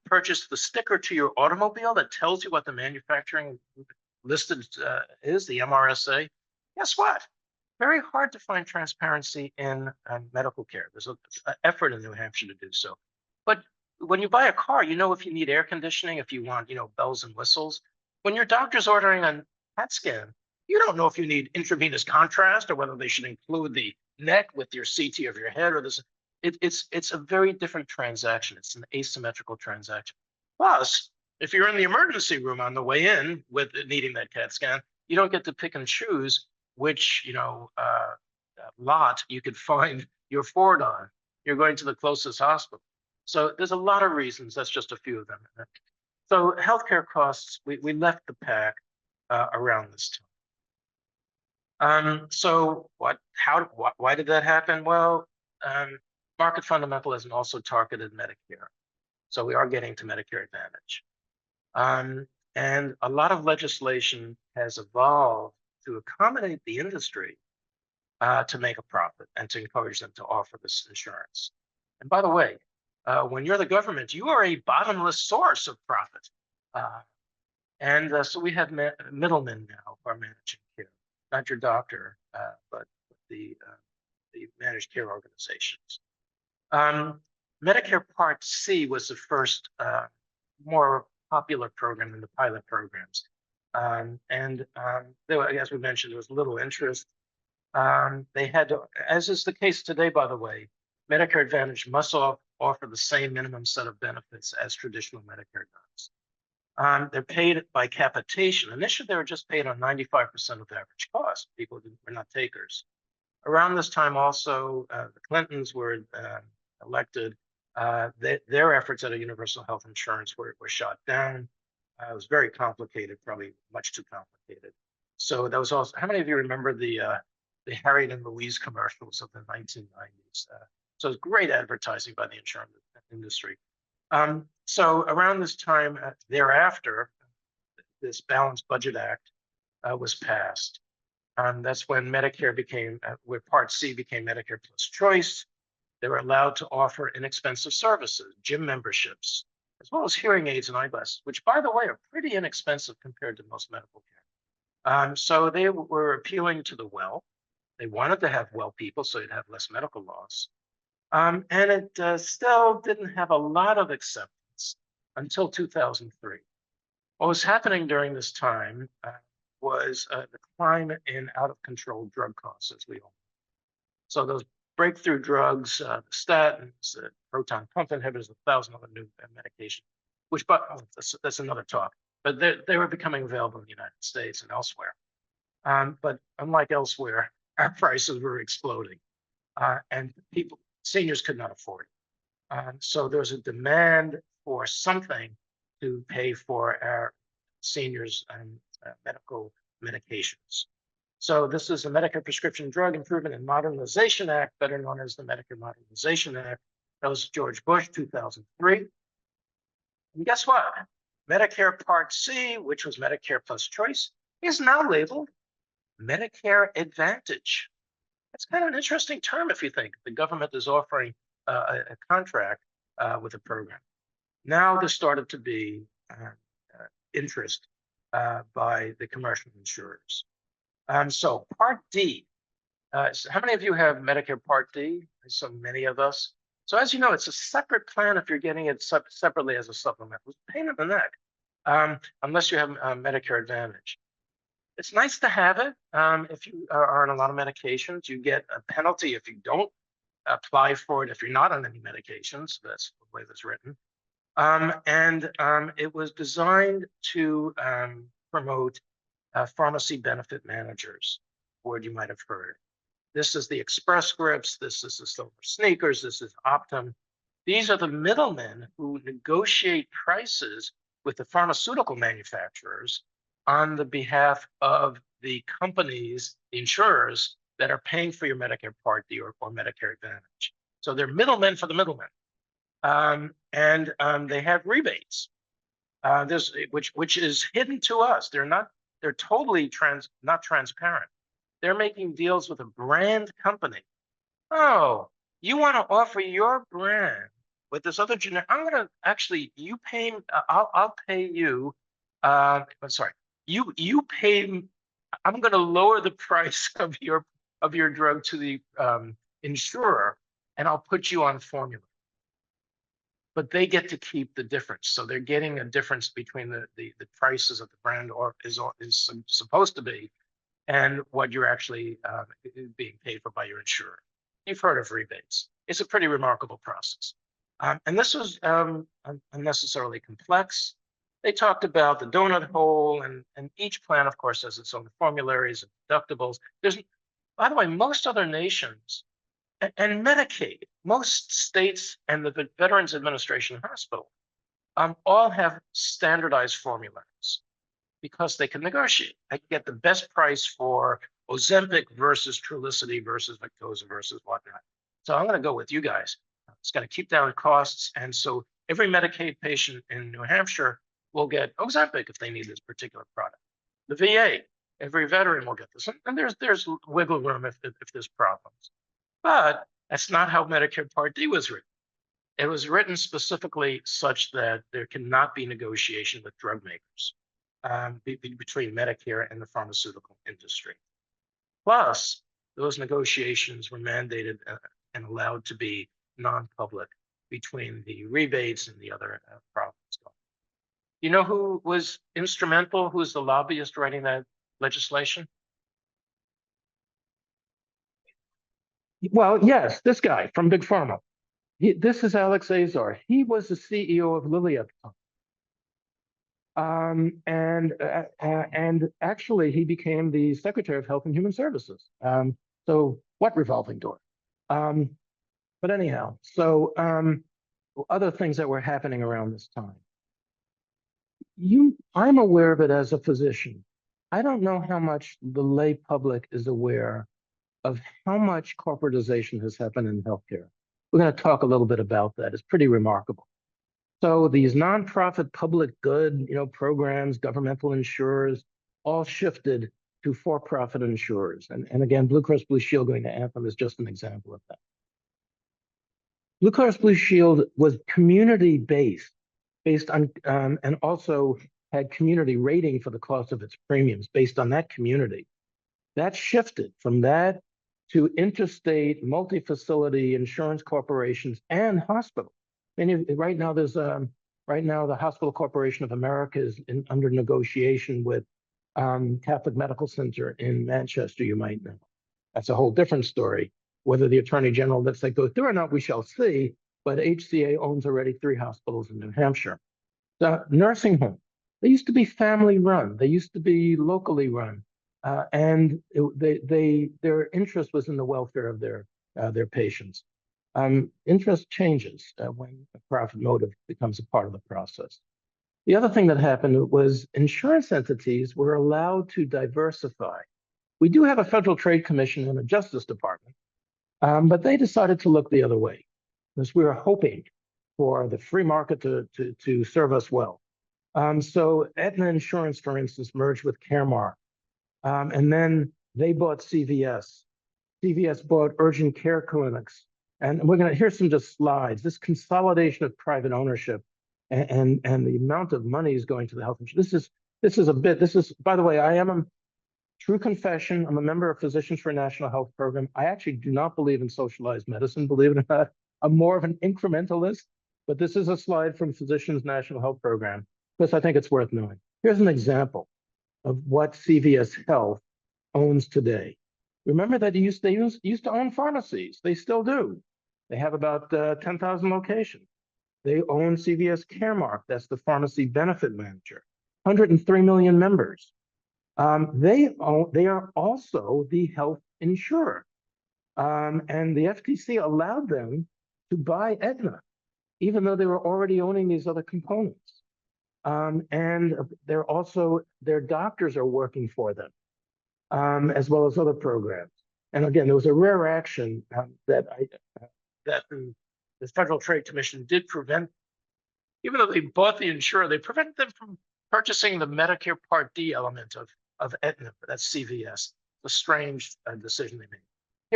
purchase the sticker to your automobile that tells you what the manufacturing listed is, the MRSA. Guess what? Very hard to find transparency in medical care. There's an effort in New Hampshire to do so. But when you buy a car, you know if you need air conditioning, if you want, bells and whistles. When your doctor's ordering a CAT scan, you don't know if you need intravenous contrast or whether they should include the neck with your CT of your head or this. It's a very different transaction. It's an asymmetrical transaction. Plus, if you're in the emergency room on the way in with needing that CAT scan, you don't get to pick and choose which lot you could find your Ford on. You're going to the closest hospital. So there's a lot of reasons. That's just a few of them. So healthcare costs, we left the pack around this time. So why did that happen? Well, market fundamentalism also targeted Medicare. So we are getting to Medicare Advantage. And a lot of legislation has evolved to accommodate the industry to make a profit and to encourage them to offer this insurance. And by the way, when you're the government, you are a bottomless source of profit. So we have middlemen now who are managing care, not your doctor, but the managed care organizations. Medicare Part C was the first more popular program in the pilot programs. As we mentioned, there was little interest. They had to, as is the case today, by the way, Medicare Advantage must offer the same minimum set of benefits as traditional Medicare does. They're paid by capitation. Initially, they were just paid on 95% of the average cost. People were not takers. Around this time, also, the Clintons were elected. Their efforts at a universal health insurance were shot down. It was very complicated, probably much too complicated. So that was also. How many of you remember the Harriet and Louise commercials of the 1990s? So it was great advertising by the insurance industry. So around this time thereafter, this Balanced Budget Act was passed. That's when Medicare became, where Part C became Medicare Plus Choice. They were allowed to offer inexpensive services, gym memberships, as well as hearing aids and eyeglasses, which, by the way, are pretty inexpensive compared to most medical care. So they were appealing to the well. They wanted to have well people so you'd have less medical loss. And it still didn't have a lot of acceptance until 2003. What was happening during this time was a decline in out-of-control drug costs, as we all know. So those breakthrough drugs, the statins, proton pump inhibitors, 1,000 other new medications, that's another talk. But they were becoming available in the United States and elsewhere. But unlike elsewhere, our prices were exploding, and seniors could not afford it. So there was a demand for something to pay for our seniors and medical medications. So this is the Medicare Prescription Drug Improvement and Modernization Act, better known as the Medicare Modernization Act. That was George Bush, 2003. And guess what? Medicare Part C, which was Medicare Plus Choice, is now labeled Medicare Advantage. That's kind of an interesting term if you think the government is offering a contract with a program. Now there started to be interest by the commercial insurers. So Part D, so how many of you have Medicare Part D? So many of us. So as you know, it's a separate plan if you're getting it separately as a supplement. It's a pain in the neck, unless you have Medicare Advantage. It's nice to have it. If you are on a lot of medications, you get a penalty if you don't apply for it if you're not on any medications. That's the way that's written. It was designed to promote pharmacy benefit managers, word you might have heard. This is the Express Scripts. This is the Silver Sneakers. This is Optum. These are the middlemen who negotiate prices with the pharmaceutical manufacturers on the behalf of the companies, the insurers that are paying for your Medicare Part D or Medicare Advantage. So they're middlemen for the middlemen. They have rebates, which is hidden to us. They're totally not transparent. They're making deals with a brand company. Oh, you want to offer your brand with this other generic? I'm going to actually, you pay, I'll pay you. I'm sorry, you pay. I'm going to lower the price of your drug to the insurer, and I'll put you on formula. But they get to keep the difference. So they're getting a difference between the prices of the brand is supposed to be and what you're actually being paid for by your insurer. You've heard of rebates. It's a pretty remarkable process. And this was unnecessarily complex. They talked about the donut hole, and each plan, of course, has its own formularies and deductibles. By the way, most other nations and Medicaid, most states and the Veterans Administration Hospital all have standardized formulas because they can negotiate. They can get the best price for Ozempic versus Trulicity versus Victoza versus whatnot. So I'm going to go with you guys. It's going to keep down costs. And so every Medicaid patient in New Hampshire will get Ozempic if they need this particular product. The VA, every veteran will get this. And there's wiggle room if there's problems. But that's not how Medicare Part D was written. It was written specifically such that there cannot be negotiation with drug makers between Medicare and the pharmaceutical industry. Plus, those negotiations were mandated and allowed to be non-public between the rebates and the other problems. You know who was instrumental? Who was the lobbyist writing that legislation? Well, yes, this guy from Big Pharma. This is Alex Azar. He was the CEO of Lilly at the time. And actually, he became the Secretary of Health and Human Services. So what revolving door? But anyhow, so other things that were happening around this time. I'm aware of it as a physician. I don't know how much the lay public is aware of how much corporatization has happened in healthcare. We're going to talk a little bit about that. It's pretty remarkable. So these nonprofit public good, programs, governmental insurers, all shifted to for-profit insurers. And again, Blue Cross Blue Shield going to Anthem is just an example of that. Blue Cross Blue Shield was community-based, based on, and also had community rating for the cost of its premiums based on that community. That shifted from that to interstate, multi-facility insurance corporations and hospitals. And right now, the Hospital Corporation of America is under negotiation with Catholic Medical Center in Manchester, you might know. That's a whole different story. Whether the Attorney General lets that go through or not, we shall see. But HCA owns already 3 hospitals in New Hampshire. The nursing homes, they used to be family run. They used to be locally run. And their interest was in the welfare of their patients. Interest changes when a profit motive becomes a part of the process. The other thing that happened was insurance entities were allowed to diversify. We do have a Federal Trade Commission and a Justice Department, but they decided to look the other way because we were hoping for the free market to serve us well. So Aetna Insurance, for instance, merged with Caremark. And then they bought CVS. CVS bought urgent care clinics. And here's some just slides. This consolidation of private ownership and the amount of money is going to the health insurance. This is, by the way, I am a true confession. I'm a member of Physicians for a National Health Program. I actually do not believe in socialized medicine, believe it or not. I'm more of an incrementalist, but this is a slide from Physicians National Health Program because I think it's worth knowing. Here's an example of what CVS Health owns today. Remember that they used to own pharmacies. They still do. They have about 10,000 locations. They own CVS Caremark. That's the pharmacy benefit manager. 103 million members. They are also the health insurer. And the FTC allowed them to buy Aetna, even though they were already owning these other components. And their doctors are working for them, as well as other programs. And again, there was a rare action that the Federal Trade Commission did prevent, even though they bought the insurer, they prevented them from purchasing the Medicare Part D element of Aetna. That's CVS. A strange decision they made.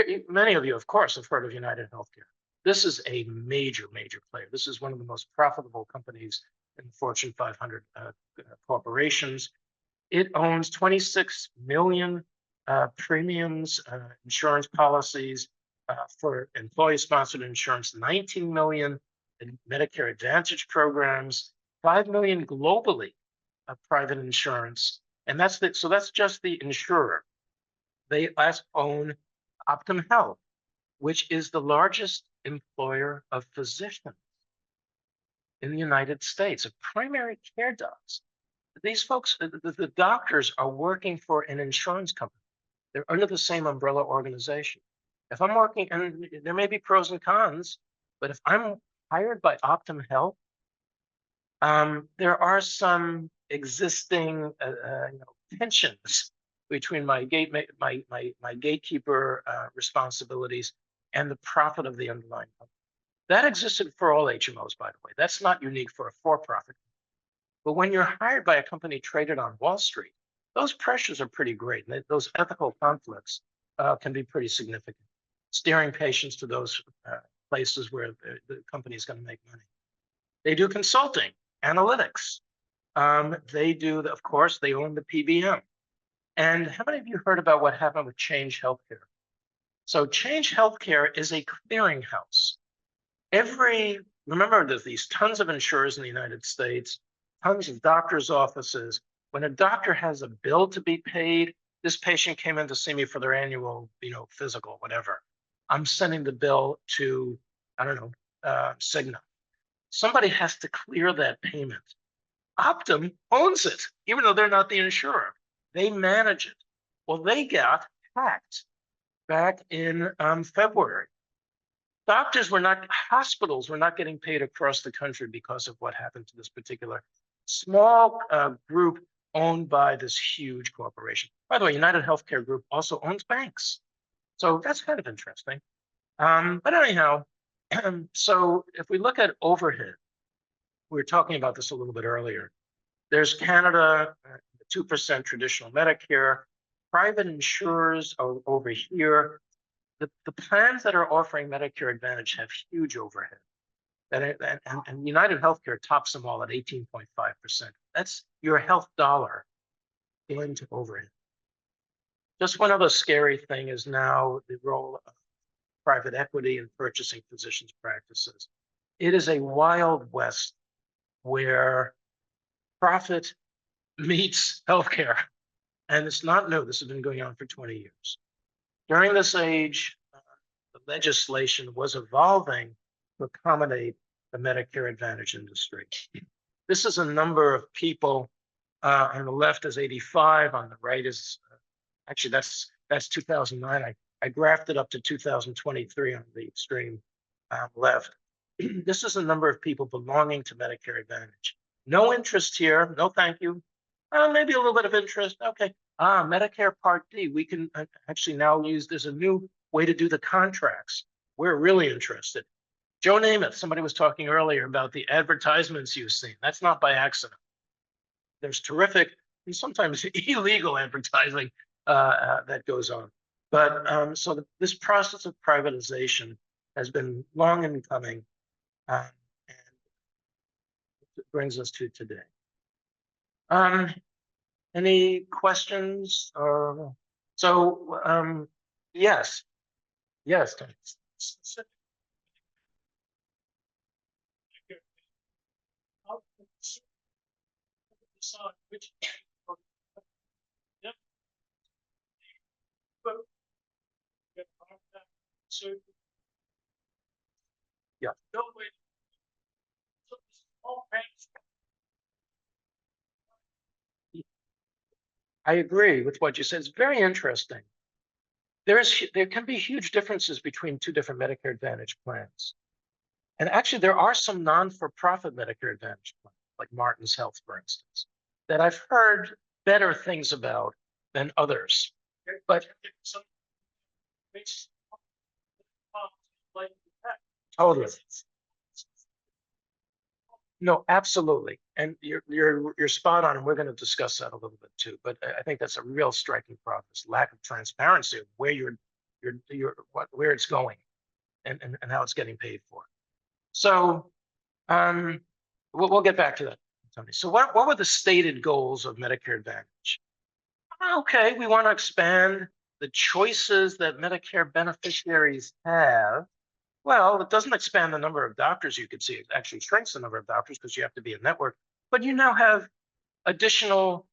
Here, many of you, of course, have heard of United Healthcare. This is a major, major player. This is one of the most profitable companies in Fortune 500 corporations. It owns 26 million premiums, insurance policies for employee-sponsored insurance, 19 million in Medicare Advantage programs, 5 million globally of private insurance, and that's just the insurer. They own Optum Health, which is the largest employer of physicians in the United States, of primary care docs. These folks, the doctors are working for an insurance company. They're under the same umbrella organization. If I'm working, and there may be pros and cons, but if I'm hired by Optum Health, there are some existing tensions between my gatekeeper responsibilities and the profit of the underlying company. That existed for all HMOs, by the way. That's not unique for a for-profit. But when you're hired by a company traded on Wall Street, those pressures are pretty great. And those ethical conflicts can be pretty significant. Steering patients to those places where the company is going to make money. They do consulting, analytics. They do, of course, they own the PBM. And how many of you heard about what happened with Change Healthcare? So Change Healthcare is a clearinghouse. Remember, there's these tons of insurers in the United States, tons of doctors' offices. When a doctor has a bill to be paid, this patient came in to see me for their annual, physical, whatever. I'm sending the bill to, I don't know, Cigna. Somebody has to clear that payment. Optum owns it, even though they're not the insurer. They manage it. Well, they got hacked back in February. Hospitals were not getting paid across the country because of what happened to this particular small group owned by this huge corporation. By the way, United Healthcare Group also owns banks. So that's kind of interesting. But anyhow, so if we look at overhead, we were talking about this a little bit earlier. There's Canada, 2% traditional Medicare, private insurers are over here. The plans that are offering Medicare Advantage have huge overhead. And United Healthcare tops them all at 18.5%. That's your health dollar into overhead. Just one other scary thing is now the role of private equity in purchasing physicians' practices. It is a wild west where profit meets healthcare. And it's not new. This has been going on for 20 years. During this age, the legislation was evolving to accommodate the Medicare Advantage industry. This is a number of people. On the left is 85. On the right is, actually, that's 2009. I graphed it up to 2023 on the extreme left. This is a number of people belonging to Medicare Advantage. No interest here. No, thank you. Maybe a little bit of interest. Okay. Medicare Part D. We can actually now use, there's a new way to do the contracts. We're really interested. Joe Namath, somebody was talking earlier about the advertisements you've seen. That's not by accident. There's terrific and sometimes illegal advertising that goes on. But so this process of privatization has been long in coming, and it brings us to today. Any questions? Yes. Yeah. I agree with what you said. It's very interesting. There can be huge differences between two different Medicare Advantage plans. And actually, there are some non-for-profit Medicare Advantage plans, like Martin's Health, for instance, that I've heard better things about than others. But totally. No, absolutely. And you're spot on, and we're going to discuss that a little bit too. But I think that's a real striking problem, this lack of transparency of where where it's going and how it's getting paid for. So we'll get back to that, Tony. So what were the stated goals of Medicare Advantage? Okay, we want to expand the choices that Medicare beneficiaries have. Well, it doesn't expand the number of doctors you could see. It actually shrinks the number of doctors because you have to be a network. But you now have additional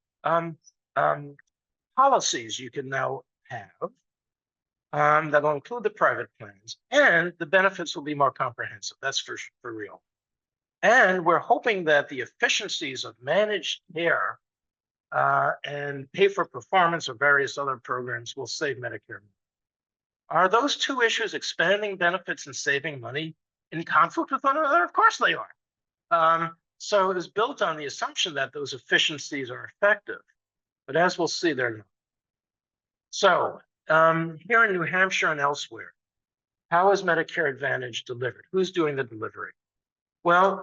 policies you can now have that will include the private plans, and the benefits will be more comprehensive. That's for real. And we're hoping that the efficiencies of managed care and pay for performance or various other programs will save Medicare money. Are those two issues, expanding benefits and saving money, in conflict with one another? Of course they are. So it is built on the assumption that those efficiencies are effective. But as we'll see, they're not. So here in New Hampshire and elsewhere, how is Medicare Advantage delivered? Who's doing the delivery? Well,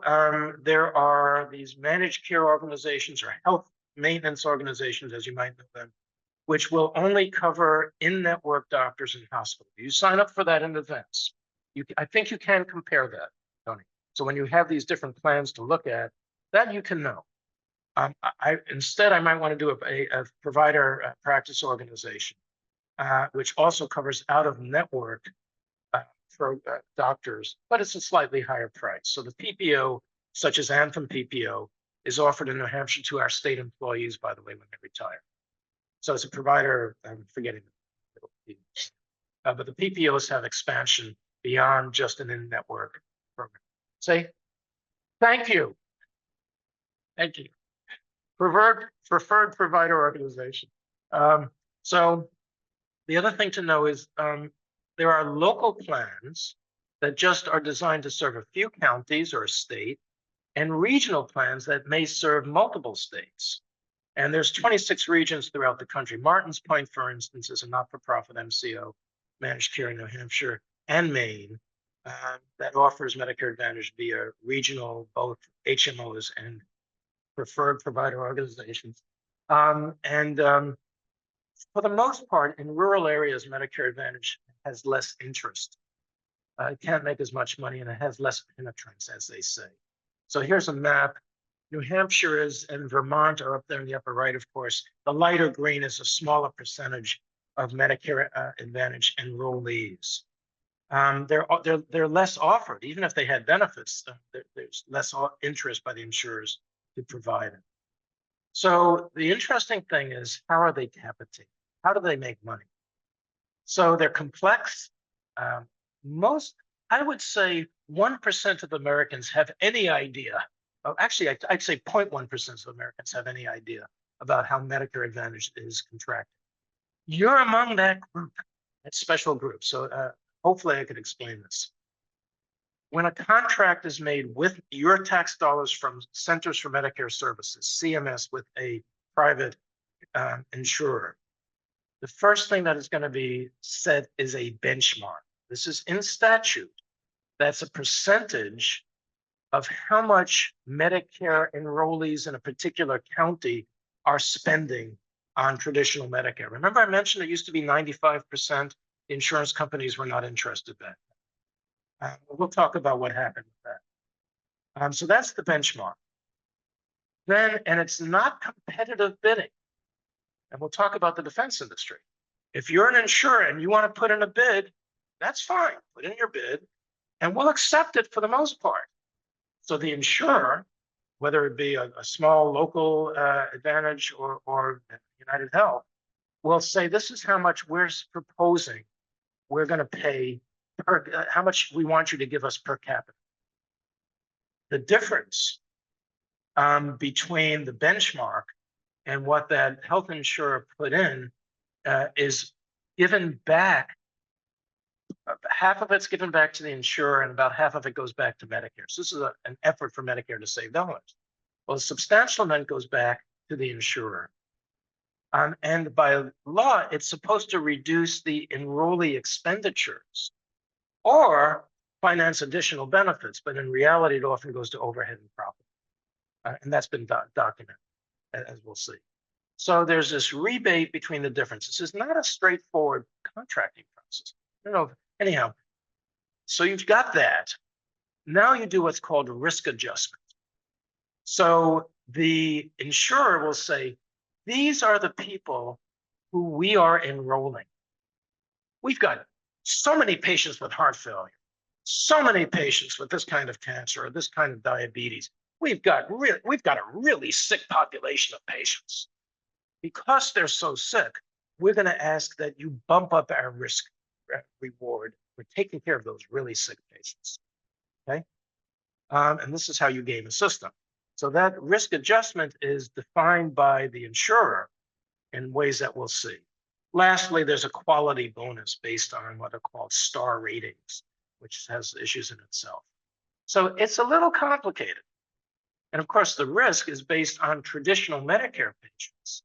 there are these managed care organizations or health maintenance organizations, as you might know them, which will only cover in-network doctors in hospitals. You sign up for that in advance. I think you can compare that, Tony. So when you have these different plans to look at, that you can know. Instead, I might want to do a provider practice organization, which also covers out-of-network for doctors, but it's a slightly higher price. So the PPO, such as Anthem PPO, is offered in New Hampshire to our state employees, by the way, when they retire. So it's a provider, I'm forgetting the but the PPOs have expansion beyond just an in-network program. Say, thank you. Thank you. Preferred provider organization. So the other thing to know is there are local plans that just are designed to serve a few counties or a state, and regional plans that may serve multiple states. And there's 26 regions throughout the country. Martins Point, for instance, is a not-for-profit MCO, managed care in New Hampshire and Maine, that offers Medicare Advantage via regional, both HMOs and preferred provider organizations. For the most part, in rural areas, Medicare Advantage has less interest. It can't make as much money, and it has less penetrance, as they say. So here's a map. New Hampshire and Vermont are up there in the upper right, of course. The lighter green is a smaller percentage of Medicare Advantage enrollees. They're less offered, even if they had benefits. There's less interest by the insurers to provide it. So the interesting thing is, how are they capitated? How do they make money? So they're complex. I would say 1% of Americans have any idea. Actually, I'd say 0.1% of Americans have any idea about how Medicare Advantage is contracted. You're among that group, that special group. So hopefully I could explain this. When a contract is made with your tax dollars from Centers for Medicare Services, CMS, with a private insurer, the first thing that is going to be set is a benchmark. This is in statute. That's a percentage of how much Medicare enrollees in a particular county are spending on traditional Medicare. Remember, I mentioned it used to be 95%. The insurance companies were not interested in that. We'll talk about what happened with that. So that's the benchmark. Then, and it's not competitive bidding. And we'll talk about the defense industry. If you're an insurer and you want to put in a bid, that's fine. Put in your bid, and we'll accept it for the most part. So the insurer, whether it be a small local Advantage or United Health, will say, this is how much we're proposing we're going to pay, how much we want you to give us per capita. The difference between the benchmark and what that health insurer put in is given back. Half of it's given back to the insurer, and about half of it goes back to Medicare. So this is an effort for Medicare to save dollars. Well, a substantial amount goes back to the insurer. And by law, it's supposed to reduce the enrollee expenditures or finance additional benefits, but in reality, it often goes to overhead and profit. And that's been documented, as we'll see. So there's this rebate between the differences. This is not a straightforward contracting process. Anyhow, so you've got that. Now you do what's called risk adjustment. So the insurer will say, these are the people who we are enrolling. We've got so many patients with heart failure, so many patients with this kind of cancer or this kind of diabetes. We've got a really sick population of patients. Because they're so sick, we're going to ask that you bump up our risk reward. We're taking care of those really sick patients. Okay, and this is how you game a system. So that risk adjustment is defined by the insurer in ways that we'll see. Lastly, there's a quality bonus based on what are called star ratings, which has issues in itself. So it's a little complicated. And of course, the risk is based on traditional Medicare patients.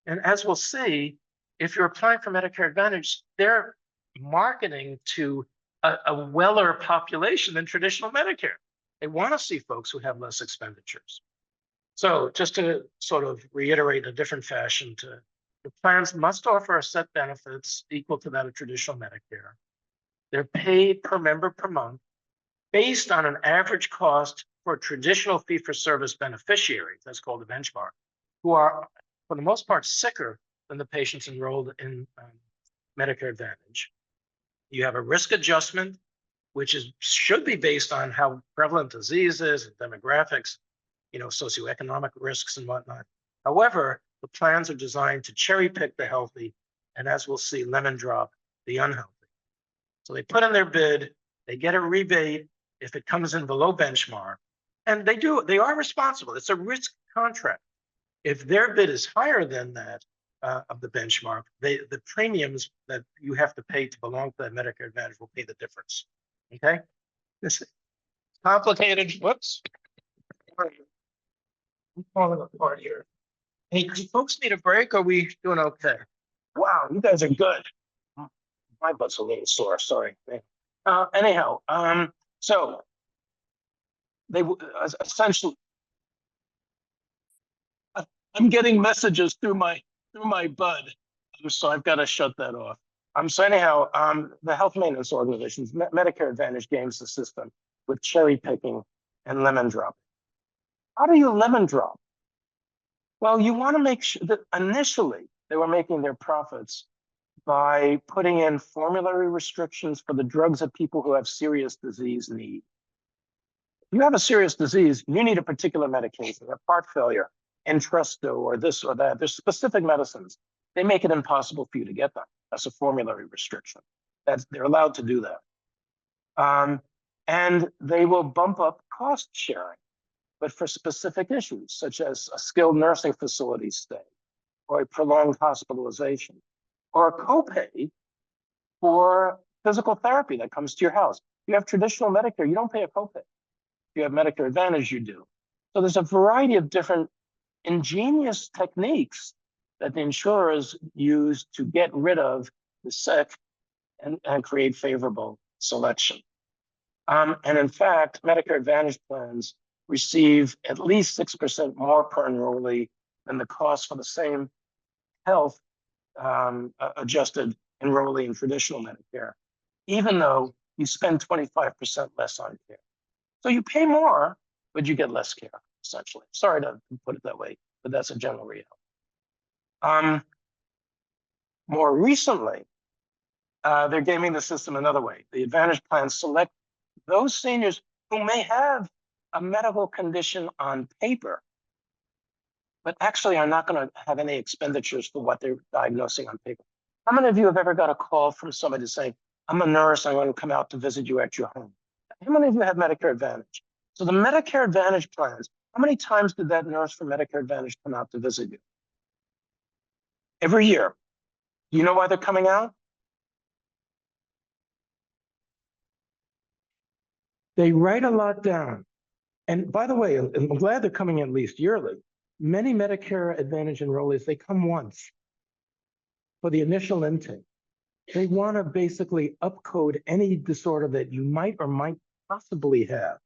And as we'll see, if you're applying for Medicare Advantage, they're marketing to a weller population than traditional Medicare. They want to see folks who have less expenditures. So just to sort of reiterate in a different fashion, the plans must offer a set benefits equal to that of traditional Medicare. They're paid per member per month based on an average cost for traditional fee-for-service beneficiaries, that's called a benchmark, who are, for the most part, sicker than the patients enrolled in Medicare Advantage. You have a risk adjustment, which should be based on how prevalent disease is and demographics, socioeconomic risks and whatnot. However, the plans are designed to cherry pick the healthy, and as we'll see, lemon drop the unhealthy. So they put in their bid, they get a rebate if it comes in below benchmark, and they are responsible. It's a risk contract. If their bid is higher than that of the benchmark, the premiums that you have to pay to belong to that Medicare Advantage will pay the difference. Okay, this is complicated. Whoops, I'm falling apart here. Hey, do folks need a break? Or are we doing okay? Wow, you guys are good. My butt's a little sore. Sorry. Anyhow, so they essentially, I'm getting messages through my bud, so I've got to shut that off. So anyhow, the health maintenance organizations, Medicare Advantage games the system with cherry picking and lemon dropping. How do you lemon drop? Well, you want to make sure that initially they were making their profits by putting in formulary restrictions for the drugs that people who have serious disease need. If you have a serious disease, you need a particular medication, like heart failure, Entresto, or this or that. There's specific medicines. They make it impossible for you to get them. That's a formulary restriction. They're allowed to do that. And they will bump up cost sharing, but for specific issues, such as a skilled nursing facility stay, or a prolonged hospitalization, or a copay for physical therapy that comes to your house. You have traditional Medicare, you don't pay a copay. If you have Medicare Advantage, you do. So there's a variety of different ingenious techniques that the insurers use to get rid of the sick and create favorable selection. And in fact, Medicare Advantage plans receive at least 6% more per enrollee than the cost for the same health adjusted enrollee in traditional Medicare, even though you spend 25% less on care. So you pay more, but you get less care, essentially. Sorry to put it that way, but that's a general reality. More recently, they're gaming the system another way. The Advantage plans select those seniors who may have a medical condition on paper, but actually are not going to have any expenditures for what they're diagnosing on paper. How many of you have ever got a call from somebody saying, I'm a nurse, I want to come out to visit you at your home? How many of you have Medicare Advantage? So the Medicare Advantage plans, how many times did that nurse from Medicare Advantage come out to visit you? Every year. Do you know why they're coming out? They write a lot down. And by the way, I'm glad they're coming at least yearly. Many Medicare Advantage enrollees, they come once for the initial intake. They want to basically upcode any disorder that you might or might possibly have.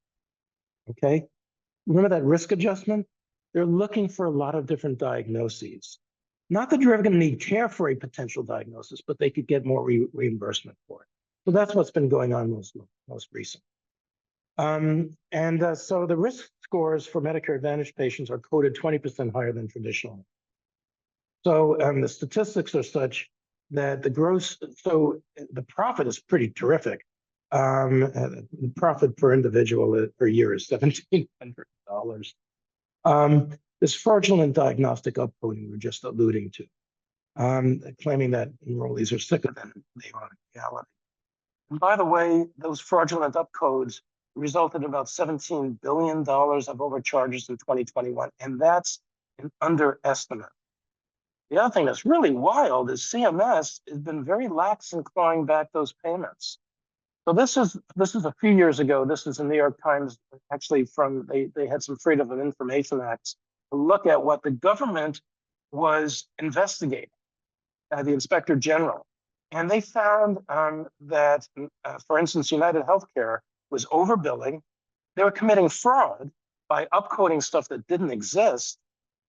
Okay? Remember that risk adjustment? They're looking for a lot of different diagnoses. Not that you're ever going to need care for a potential diagnosis, but they could get more reimbursement for it. So that's what's been going on most recent. So the risk scores for Medicare Advantage patients are coded 20% higher than traditional. So the statistics are such that the profit is pretty terrific. The profit per individual per year is $1,700. This fraudulent diagnostic upcoding we're just alluding to, claiming that enrollees are sicker than they are in reality. And by the way, those fraudulent upcodes resulted in about $17 billion of overcharges in 2021, and that's an underestimate. The other thing that's really wild is CMS has been very lax in clawing back those payments. So this is a few years ago. This is the New York Times, actually they had some Freedom of Information Acts to look at what the government was investigating, the Inspector General. And they found that, for instance, United Healthcare was overbilling. They were committing fraud by upcoding stuff that didn't exist.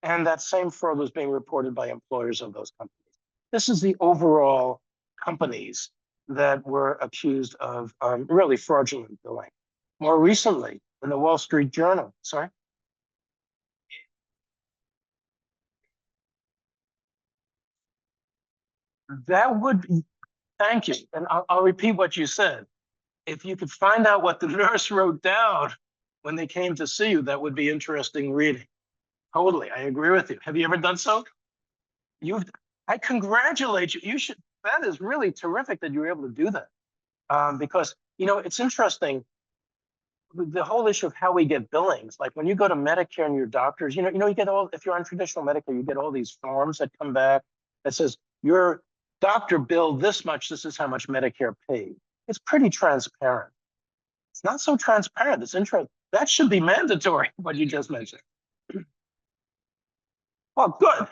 And that same fraud was being reported by employers of those companies. This is the overall companies that were accused of really fraudulent billing. More recently, in the Wall Street Journal, sorry? That would be, thank you. And I'll repeat what you said. If you could find out what the nurse wrote down when they came to see you, that would be interesting reading. Totally, I agree with you. Have you ever done so? You've, I congratulate you. You should, that is really terrific that you were able to do that. Because, you know, it's interesting, the whole issue of how we get billings. Like when you go to Medicare and your doctors, you get all, if you're on traditional Medicare, you get all these forms that come back that says your doctor billed this much, this is how much Medicare paid. It's pretty transparent. It's not so transparent. It's interesting. That should be mandatory, what you just mentioned. Well, good.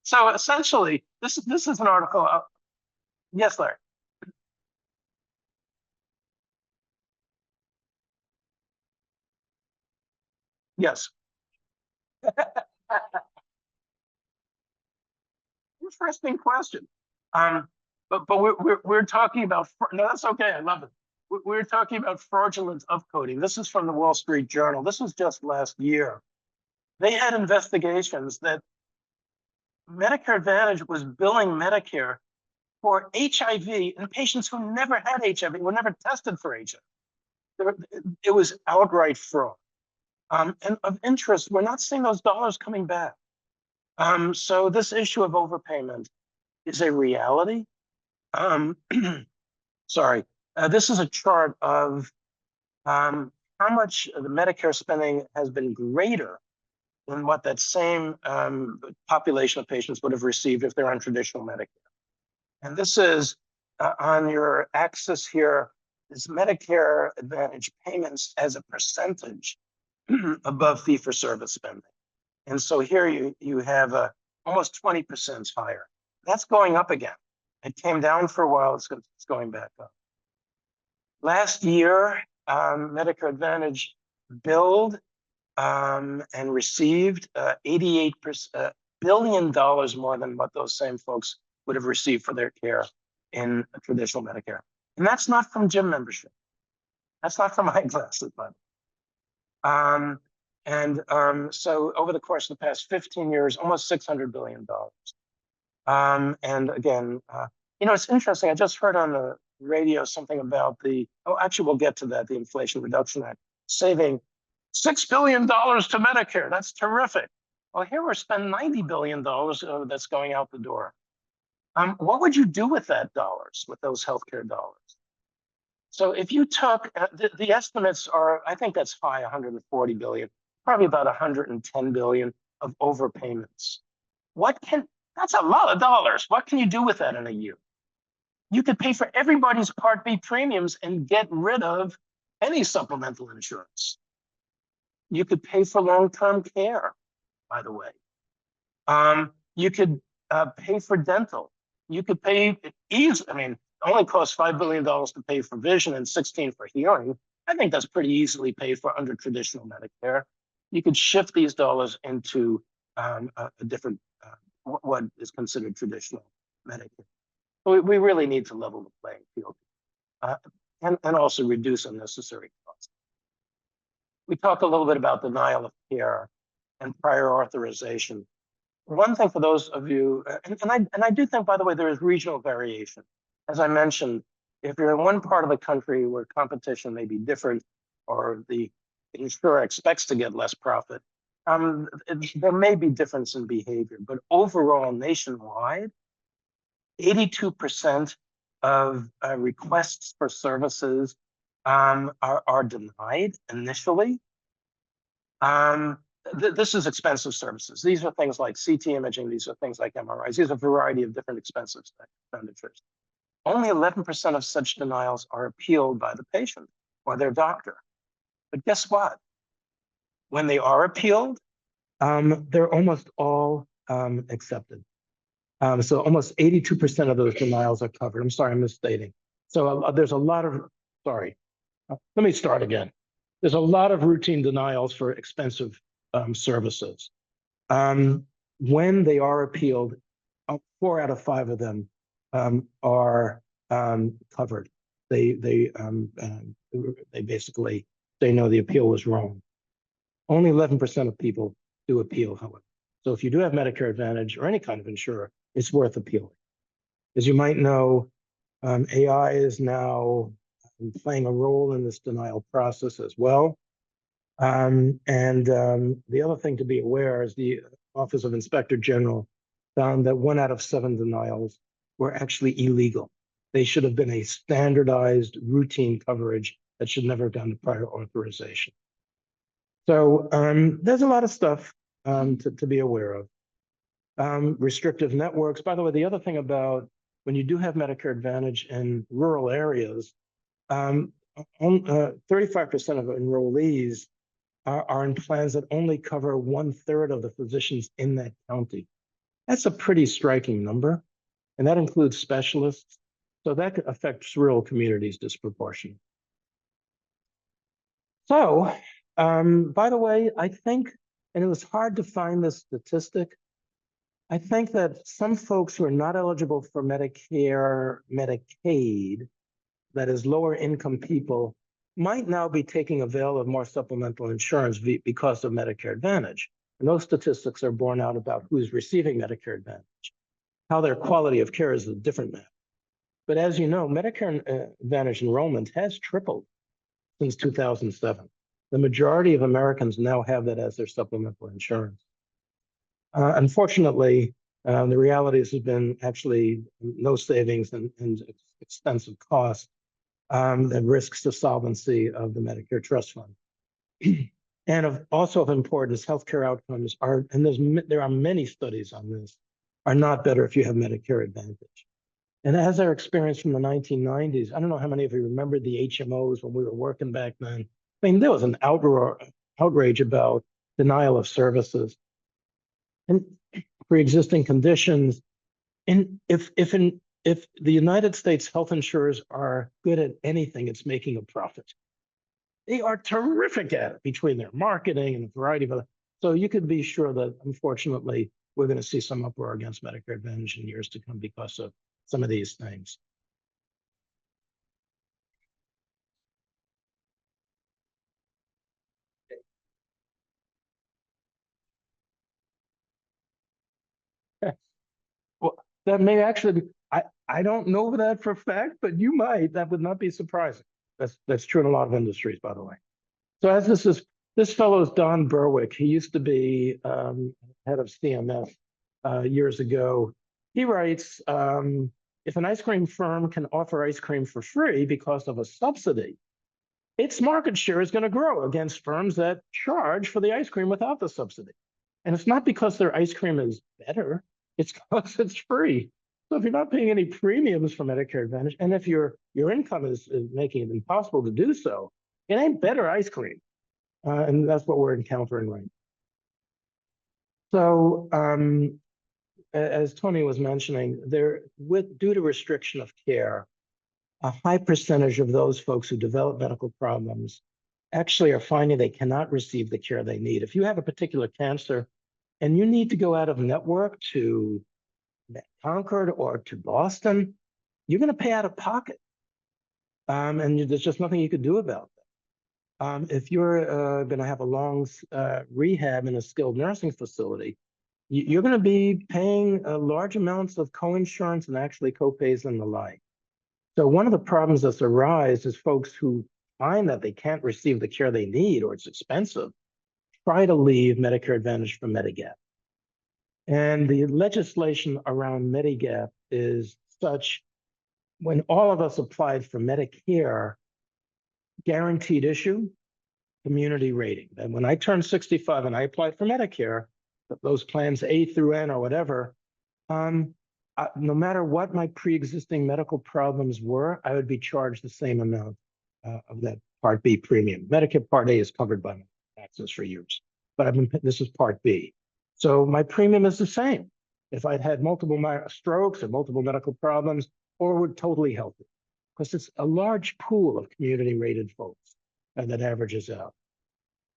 So essentially, this is an article. Yes, Larry. Yes. Interesting question. But we're talking about, no, that's okay. I love it. We're talking about fraudulent upcoding. This is from the Wall Street Journal. This was just last year. They had investigations that Medicare Advantage was billing Medicare for HIV in patients who never had HIV, were never tested for HIV. It was outright fraud. And of interest, we're not seeing those dollars coming back. So this issue of overpayment is a reality. Sorry, this is a chart of how much the Medicare spending has been greater than what that same population of patients would have received if they're on traditional Medicare. And this is on your axis here, is Medicare Advantage payments as a percentage above fee-for-service spending. And so here you have almost 20% higher. That's going up again. It came down for a while, it's going back up. Last year, Medicare Advantage billed and received $88 billion more than what those same folks would have received for their care in traditional Medicare. And that's not from gym membership. That's not from eyeglasses, but. So over the course of the past 15 years, almost $600 billion. And again, it's interesting. I just heard on the radio something about actually we'll get to that, the Inflation Reduction Act, saving $6 billion to Medicare. That's terrific. Well, here we're spending $90 billion that's going out the door. What would you do with that dollars, with those healthcare dollars? So if you took, the estimates are, I think that's high, 140 billion, probably about 110 billion of overpayments. That's a lot of dollars. What can you do with that in a year? You could pay for everybody's Part B premiums and get rid of any supplemental insurance. You could pay for long-term care, by the way. You could pay for dental. You could pay easy. I mean, it only costs $5 billion to pay for vision and 16 for hearing. I think that's pretty easily paid for under traditional Medicare. You could shift these dollars into a different, what is considered traditional Medicare. So we really need to level the playing field and also reduce unnecessary costs. We talked a little bit about denial of care and prior authorization. One thing for those of you, and I do think, by the way, there is regional variation. As I mentioned, if you're in one part of the country where competition may be different or the insurer expects to get less profit, there may be difference in behavior. But overall, nationwide, 82% of requests for services are denied initially. This is expensive services. These are things like CT imaging. These are things like MRIs. These are a variety of different expensive expenditures. Only 11% of such denials are appealed by the patient or their doctor. But guess what? When they are appealed, they're almost all accepted. So almost 82% of those denials are covered. I'm sorry, I'm misstating. So there's a lot of, sorry, let me start again. There's a lot of routine denials for expensive services. When they are appealed, 4 out of 5 of them are covered. They basically say no, the appeal was wrong. Only 11% of people do appeal, however. So if you do have Medicare Advantage or any kind of insurer, it's worth appealing. As you might know, AI is now playing a role in this denial process as well. The other thing to be aware is the Office of Inspector General found that 1 out of 7 denials were actually illegal. They should have been a standardized routine coverage that should never have gone to prior authorization. So there's a lot of stuff to be aware of. Restrictive networks. By the way, the other thing about when you do have Medicare Advantage in rural areas, 35% of enrollees are in plans that only cover 1/3 of the physicians in that county. That's a pretty striking number, and that includes specialists. So that affects rural communities disproportionately. So, by the way, I think, and it was hard to find this statistic, I think that some folks who are not eligible for Medicare, Medicaid, that is lower income people, might now be taking avail of more supplemental insurance because of Medicare Advantage. And those statistics are borne out about who's receiving Medicare Advantage. How their quality of care is a different matter. But as you know, Medicare Advantage enrollment has tripled since 2007. The majority of Americans now have that as their supplemental insurance. Unfortunately, the realities have been actually no savings and expensive costs and risks to solvency of the Medicare Trust Fund. And also of importance, healthcare outcomes are, and there are many studies on this, are not better if you have Medicare Advantage. And as our experience from the 1990s, I don't know how many of you remember the HMOs when we were working back then. I mean, there was an outrage about denial of services and pre-existing conditions. And if the United States health insurers are good at anything, it's making a profit. They are terrific at it between their marketing and a variety of other. So you could be sure that, unfortunately, we're going to see some uproar against Medicare Advantage in years to come because of some of these things. Well, that may actually be, I don't know that for a fact, but you might. That would not be surprising. That's true in a lot of industries, by the way. So as this fellow is Don Berwick. He used to be head of CMS years ago. He writes, if an ice cream firm can offer ice cream for free because of a subsidy, its market share is going to grow against firms that charge for the ice cream without the subsidy. And it's not because their ice cream is better, it's because it's free. So if you're not paying any premiums for Medicare Advantage, and if your income is making it impossible to do so, it ain't better ice cream. And that's what we're encountering right now. So as Tony was mentioning, due to restriction of care, a high percentage of those folks who develop medical problems actually are finding they cannot receive the care they need. If you have a particular cancer and you need to go out of network to Concord or to Boston, you're going to pay out of pocket. And there's just nothing you could do about that. If you're going to have a long rehab in a skilled nursing facility, you're going to be paying large amounts of coinsurance and actually copays and the like. So one of the problems that's arise is folks who find that they can't receive the care they need or it's expensive, try to leave Medicare Advantage for Medigap. And the legislation around Medigap is such, when all of us applied for Medicare, guaranteed issue, community rating. And when I turned 65 and I applied for Medicare, those plans A through N or whatever, no matter what my pre-existing medical problems were, I would be charged the same amount of that Part B premium. Medicare Part A is covered by my taxes for years, but this is Part B. So my premium is the same if I'd had multiple strokes or multiple medical problems or were totally healthy, because it's a large pool of community rated folks that averages out.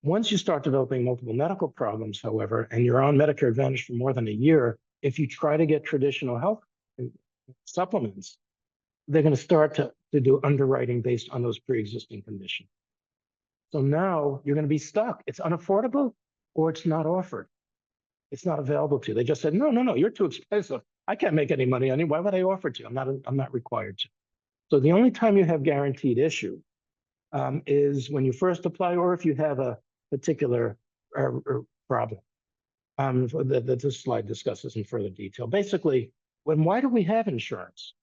Once you start developing multiple medical problems, however, and you're on Medicare Advantage for more than a year, if you try to get traditional health supplements, they're going to start to do underwriting based on those pre-existing conditions. So now you're going to be stuck. It's unaffordable or it's not offered. It's not available to you. They just said, no, no, no, you're too expensive. I can't make any money on you. Why would I offer it to you? I'm not required to. So the only time you have guaranteed issue is when you first apply, or if you have a particular problem. That this slide discusses in further detail. Basically, why do we have insurance?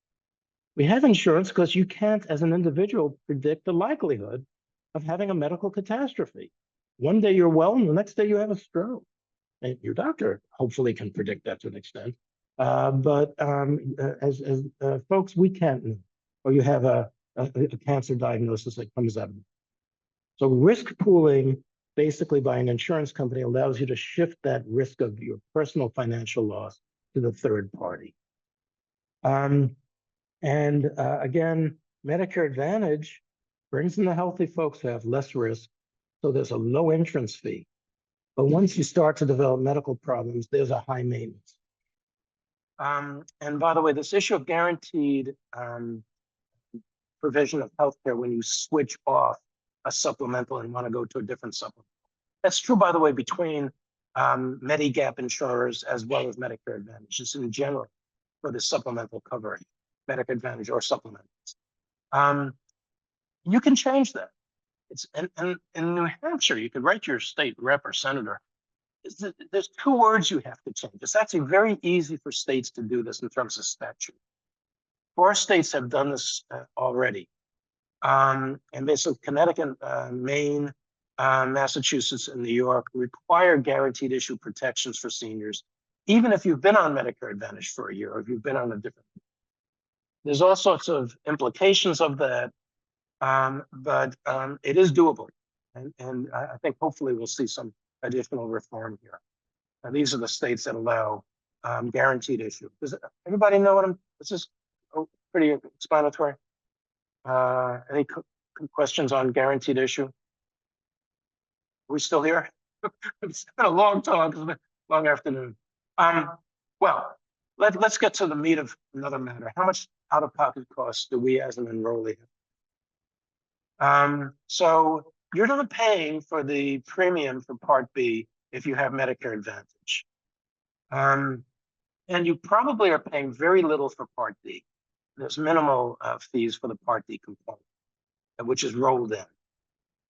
We have insurance because you can't, as an individual, predict the likelihood of having a medical catastrophe. One day you're well, and the next day you have a stroke. And your doctor hopefully can predict that to an extent. But as folks, we can't know. Or you have a cancer diagnosis that comes up. So risk pooling, basically by an insurance company, allows you to shift that risk of your personal financial loss to the third party. Again, Medicare Advantage brings in the healthy folks who have less risk. So there's a low entrance fee. But once you start to develop medical problems, there's a high maintenance. And by the way, this issue of guaranteed provision of healthcare when you switch off a supplemental and want to go to a different supplemental. That's true, by the way, between Medigap insurers as well as Medicare Advantage, just in general for the supplemental coverage, Medicare Advantage or supplementals. You can change that. It's in New Hampshire, you could write to your state rep or senator. There's 2 words you have to change. It's actually very easy for states to do this in terms of statute. 4 states have done this already. And basically Connecticut, Maine, Massachusetts, and New York require guaranteed issue protections for seniors, even if you've been on Medicare Advantage for a year or if you've been on a different. There's all sorts of implications of that, but it is doable. And I think hopefully we'll see some additional reform here. And these are the states that allow guaranteed issue. Does everybody know what this is pretty explanatory? Any questions on guaranteed issue? Are we still here? It's been a long talk, it's been a long afternoon. Well, let's get to the meat of another matter. How much out-of-pocket costs do we as an enrollee have? So you're not paying for the premium for Part B if you have Medicare Advantage. And you probably are paying very little for Part D. There's minimal fees for the Part D component, which is rolled in.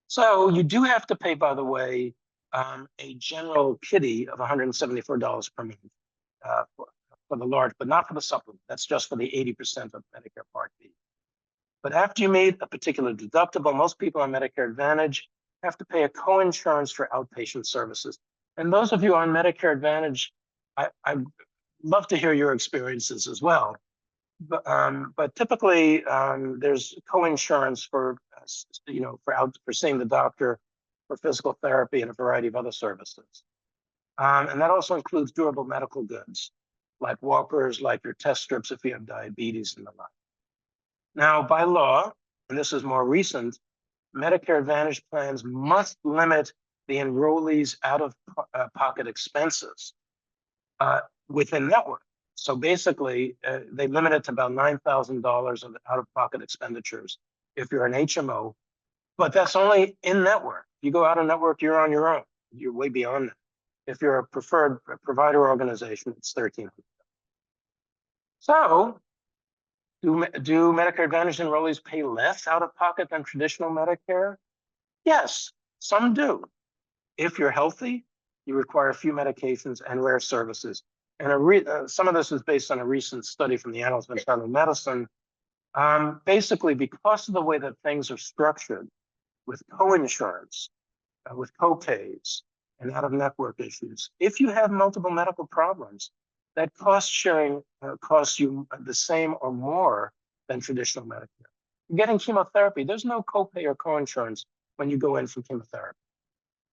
So you do have to pay, by the way, a general kitty of $174 per month for the large, but not for the supplement. That's just for the 80% of Medicare Part B. But after you made a particular deductible, most people on Medicare Advantage have to pay a co-insurance for outpatient services. And those of you on Medicare Advantage, I'd love to hear your experiences as well. But typically, there's co-insurance for seeing the doctor, for physical therapy, and a variety of other services. And that also includes durable medical goods, like walkers, like your test strips if you have diabetes and the like. Now, by law, and this is more recent, Medicare Advantage plans must limit the enrollees' out-of-pocket expenses within network. So basically, they limit it to about $9,000 of out-of-pocket expenditures if you're an HMO, but that's only in network. You go out of network, you're on your own. You're way beyond that. If you're a preferred provider organization, it's $1,300. So, do Medicare Advantage enrollees pay less out of pocket than traditional Medicare? Yes, some do. If you're healthy, you require a few medications and rare services. And some of this is based on a recent study from the Annals of Internal Medicine. Basically, because of the way that things are structured with co-insurance, with co-pays, and out-of-network issues, if you have multiple medical problems, that cost sharing costs you the same or more than traditional Medicare. You're getting chemotherapy. There's no copay or co-insurance when you go in for chemotherapy.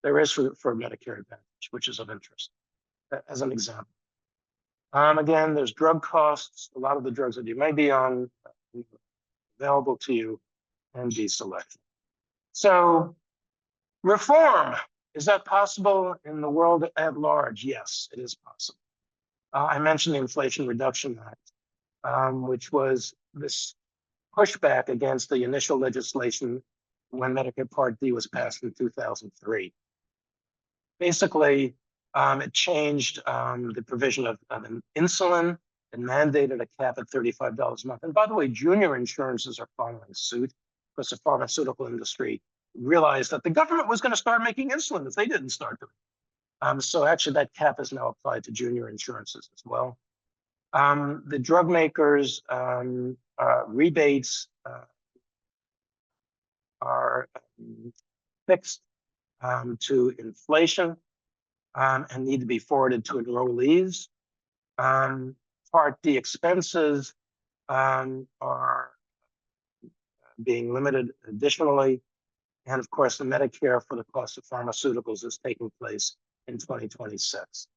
There is for Medicare Advantage, which is of interest, as an example. Again, there's drug costs. A lot of the drugs that you may be on available to you and be selected. So reform, is that possible in the world at large? Yes, it is possible. I mentioned the Inflation Reduction Act. which was this pushback against the initial legislation when Medicare Part D was passed in 2003. Basically, it changed the provision of an insulin and mandated a cap at $35 a month. And by the way, junior insurances are following suit because the pharmaceutical industry realized that the government was going to start making insulin if they didn't start doing it. So actually, that cap is now applied to junior insurances as well. The drug makers' rebates are fixed to inflation and need to be forwarded to enrollees. Part D expenses are being limited additionally. And of course, the Medicare for the cost of pharmaceuticals is taking place in 2026.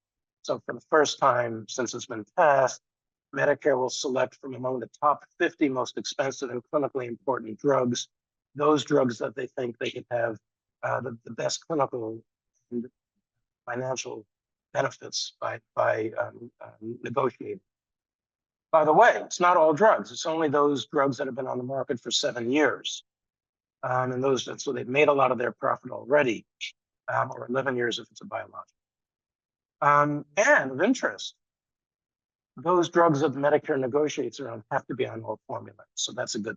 So for the first time since it's been passed, Medicare will select from among the top 50 most expensive and clinically important drugs, those drugs that they think they could have the best clinical and financial benefits by negotiating. By the way, it's not all drugs. It's only those drugs that have been on the market for 7 years. And so they've made a lot of their profit already, or 11 years if it's a biologic. And of interest, those drugs that Medicare negotiates around have to be on all formularies. So that's a good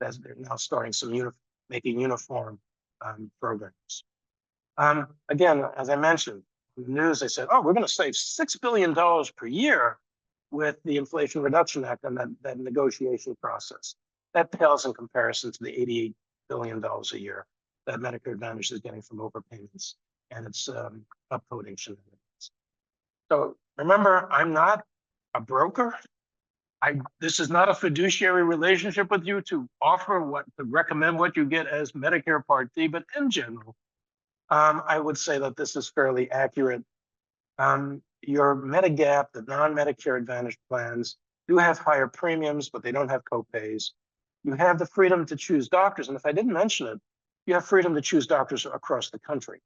thing. They're now starting making uniform programs. Again, as I mentioned, in the news, they said, oh, we're going to save $6 billion per year with the Inflation Reduction Act and that negotiation process. That pales in comparison to the $88 billion a year that Medicare Advantage is getting from overpayments and its upcoding shenanigans. So remember, I'm not a broker. This is not a fiduciary relationship with you to recommend what you get as Medicare Part D, but in general, I would say that this is fairly accurate. Your Medigap, the non-Medicare Advantage plans, do have higher premiums, but they don't have copays. You have the freedom to choose doctors, and if I didn't mention it, you have freedom to choose doctors across the country.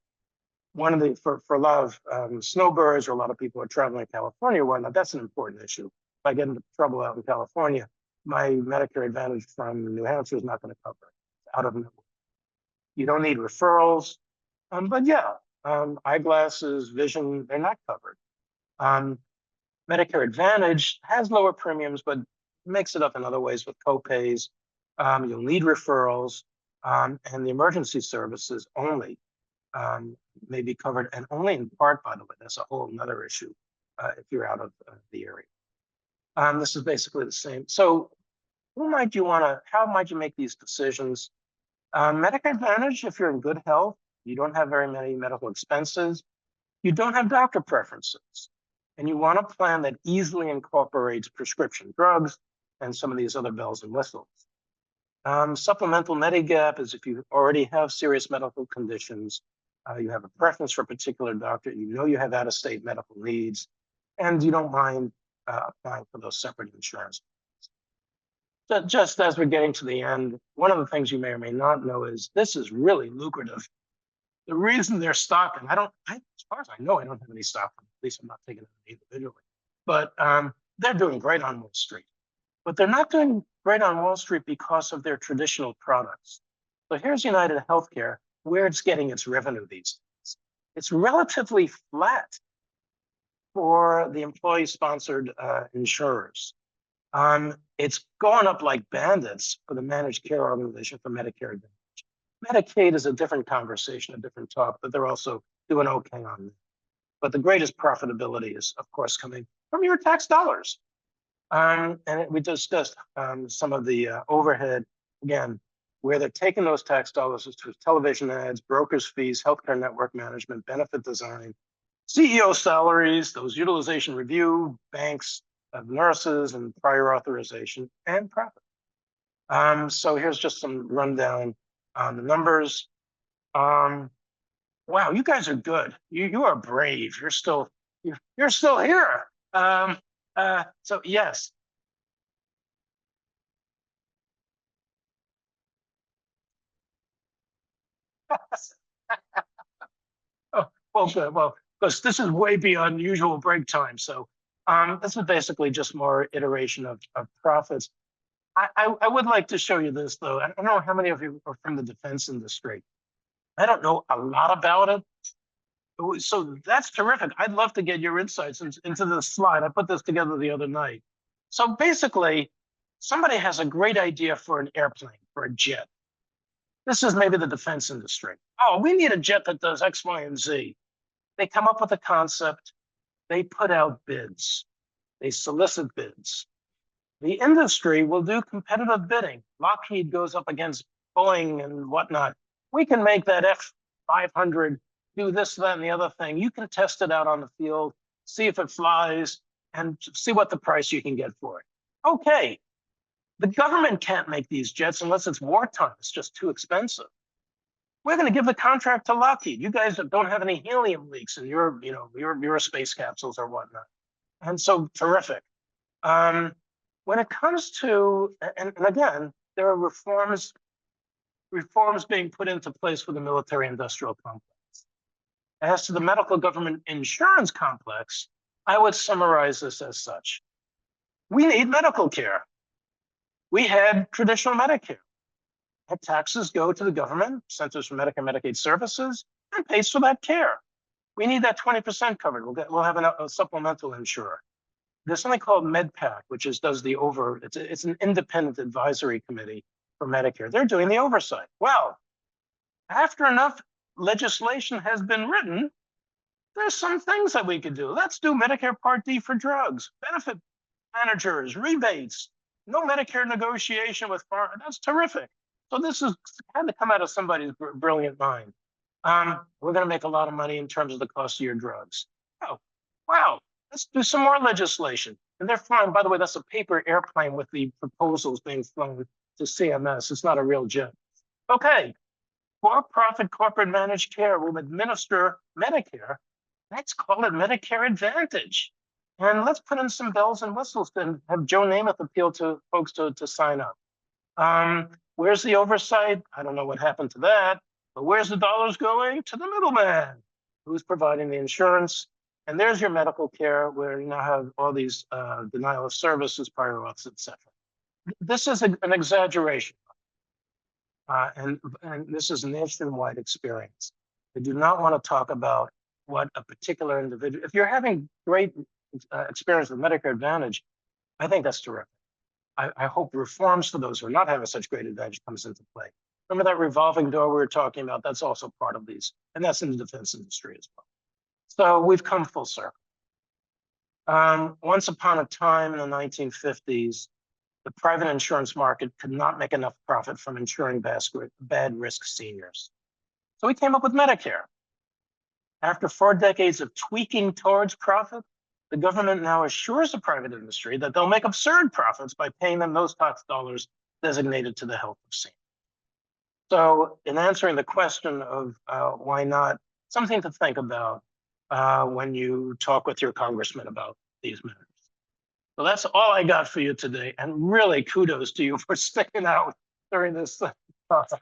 For a lot of snowbirds or a lot of people who are traveling in California or whatnot, that's an important issue. If I get into trouble out in California, my Medicare Advantage from New Hampshire is not going to cover it. It's out of network. You don't need referrals, but yeah, eyeglasses, vision, they're not covered. Medicare Advantage has lower premiums, but makes it up in other ways with copays. You'll need referrals, and the emergency services only may be covered, and only in part, by the way. That's a whole nother issue if you're out of the area. This is basically the same. So how might you make these decisions? Medicare Advantage, if you're in good health, you don't have very many medical expenses, you don't have doctor preferences, and you want a plan that easily incorporates prescription drugs and some of these other bells and whistles. Supplemental Medigap is if you already have serious medical conditions, you have a preference for a particular doctor, you know you have out-of-state medical needs, and you don't mind applying for those separate insurance. So just as we're getting to the end, one of the things you may or may not know is this is really lucrative. The reason they're stocking, as far as I know, I don't have any stock, at least I'm not taking it individually, but they're doing great on Wall Street. But they're not doing great on Wall Street because of their traditional products. So here's United Healthcare, where it's getting its revenue these days. It's relatively flat for the employee-sponsored insurers. It's gone up like bandits for the managed care organization for Medicare Advantage. Medicaid is a different conversation, a different talk, but they're also doing okay on that. But the greatest profitability is, of course, coming from your tax dollars. We discussed some of the overhead, again, where they're taking those tax dollars to television ads, brokers' fees, healthcare network management, benefit design, CEO salaries, those utilization review, banks, nurses, and prior authorization, and profit. So here's just some rundown on the numbers. Wow, you guys are good. You are brave. You're still here. So yes. Oh, well, good. Well, because this is way beyond usual break time. So This is basically just more iteration of profits. I would like to show you this, though. I don't know how many of you are from the defense industry. I don't know a lot about it. So that's terrific. I'd love to get your insights into this slide. I put this together the other night. So basically, somebody has a great idea for an airplane, for a jet. This is maybe the defense industry. Oh, we need a jet that does X, Y, and Z. They come up with a concept. They put out bids. They solicit bids. The industry will do competitive bidding. Lockheed goes up against Boeing and whatnot. We can make that F-500 do this, that, and the other thing. You can test it out on the field, see if it flies, and see what the price you can get for it. Okay, the government can't make these jets unless it's wartime. It's just too expensive. We're going to give the contract to Lockheed. You guys don't have any helium leaks in your space capsules or whatnot. And so terrific. When it comes to, and again, there are reforms being put into place for the military-industrial complex. As to the medical government insurance complex, I would summarize this as such. We need medical care. We had traditional Medicare. That taxes go to the government, Centers for Medicare and Medicaid Services, and pays for that care. We need that 20% covered. We'll have a supplemental insurer. There's something called MedPAC, which does the it's an independent advisory committee for Medicare. They're doing the oversight. Well, after enough legislation has been written, there's some things that we could do. Let's do Medicare Part D for drugs, benefit managers, rebates, no Medicare negotiation with foreign. That's terrific. So this had to come out of somebody's brilliant mind. We're going to make a lot of money in terms of the cost of your drugs. Oh, wow. Let's do some more legislation. And they're flying, by the way, that's a paper airplane with the proposals being flown to CMS. It's not a real jet. Okay, for-profit corporate managed care will administer Medicare. Let's call it Medicare Advantage. And let's put in some bells and whistles and have Joe Namath appeal to folks to sign up. Where's the oversight? I don't know what happened to that. But where's the dollars going? To the middleman, who's providing the insurance. And there's your medical care, where you now have all these denial of services, prior auths, et cetera. This is an exaggeration. And this is a nationwide experience. I do not want to talk about what a particular individual, if you're having great experience with Medicare Advantage, I think that's terrific. I hope reforms for those who are not having such great advantage comes into play. Remember that revolving door we were talking about? That's also part of these, and that's in the defense industry as well. So we've come full circle. Once upon a time in the 1950s, the private insurance market could not make enough profit from insuring bad risk seniors. So we came up with Medicare. After 4 decades of tweaking towards profit, the government now assures the private industry that they'll make absurd profits by paying them those tax dollars designated to the health of seniors. So in answering the question of why not, something to think about when you talk with your congressman about these matters. So that's all I got for you today. And really kudos to you for sticking out during this talk.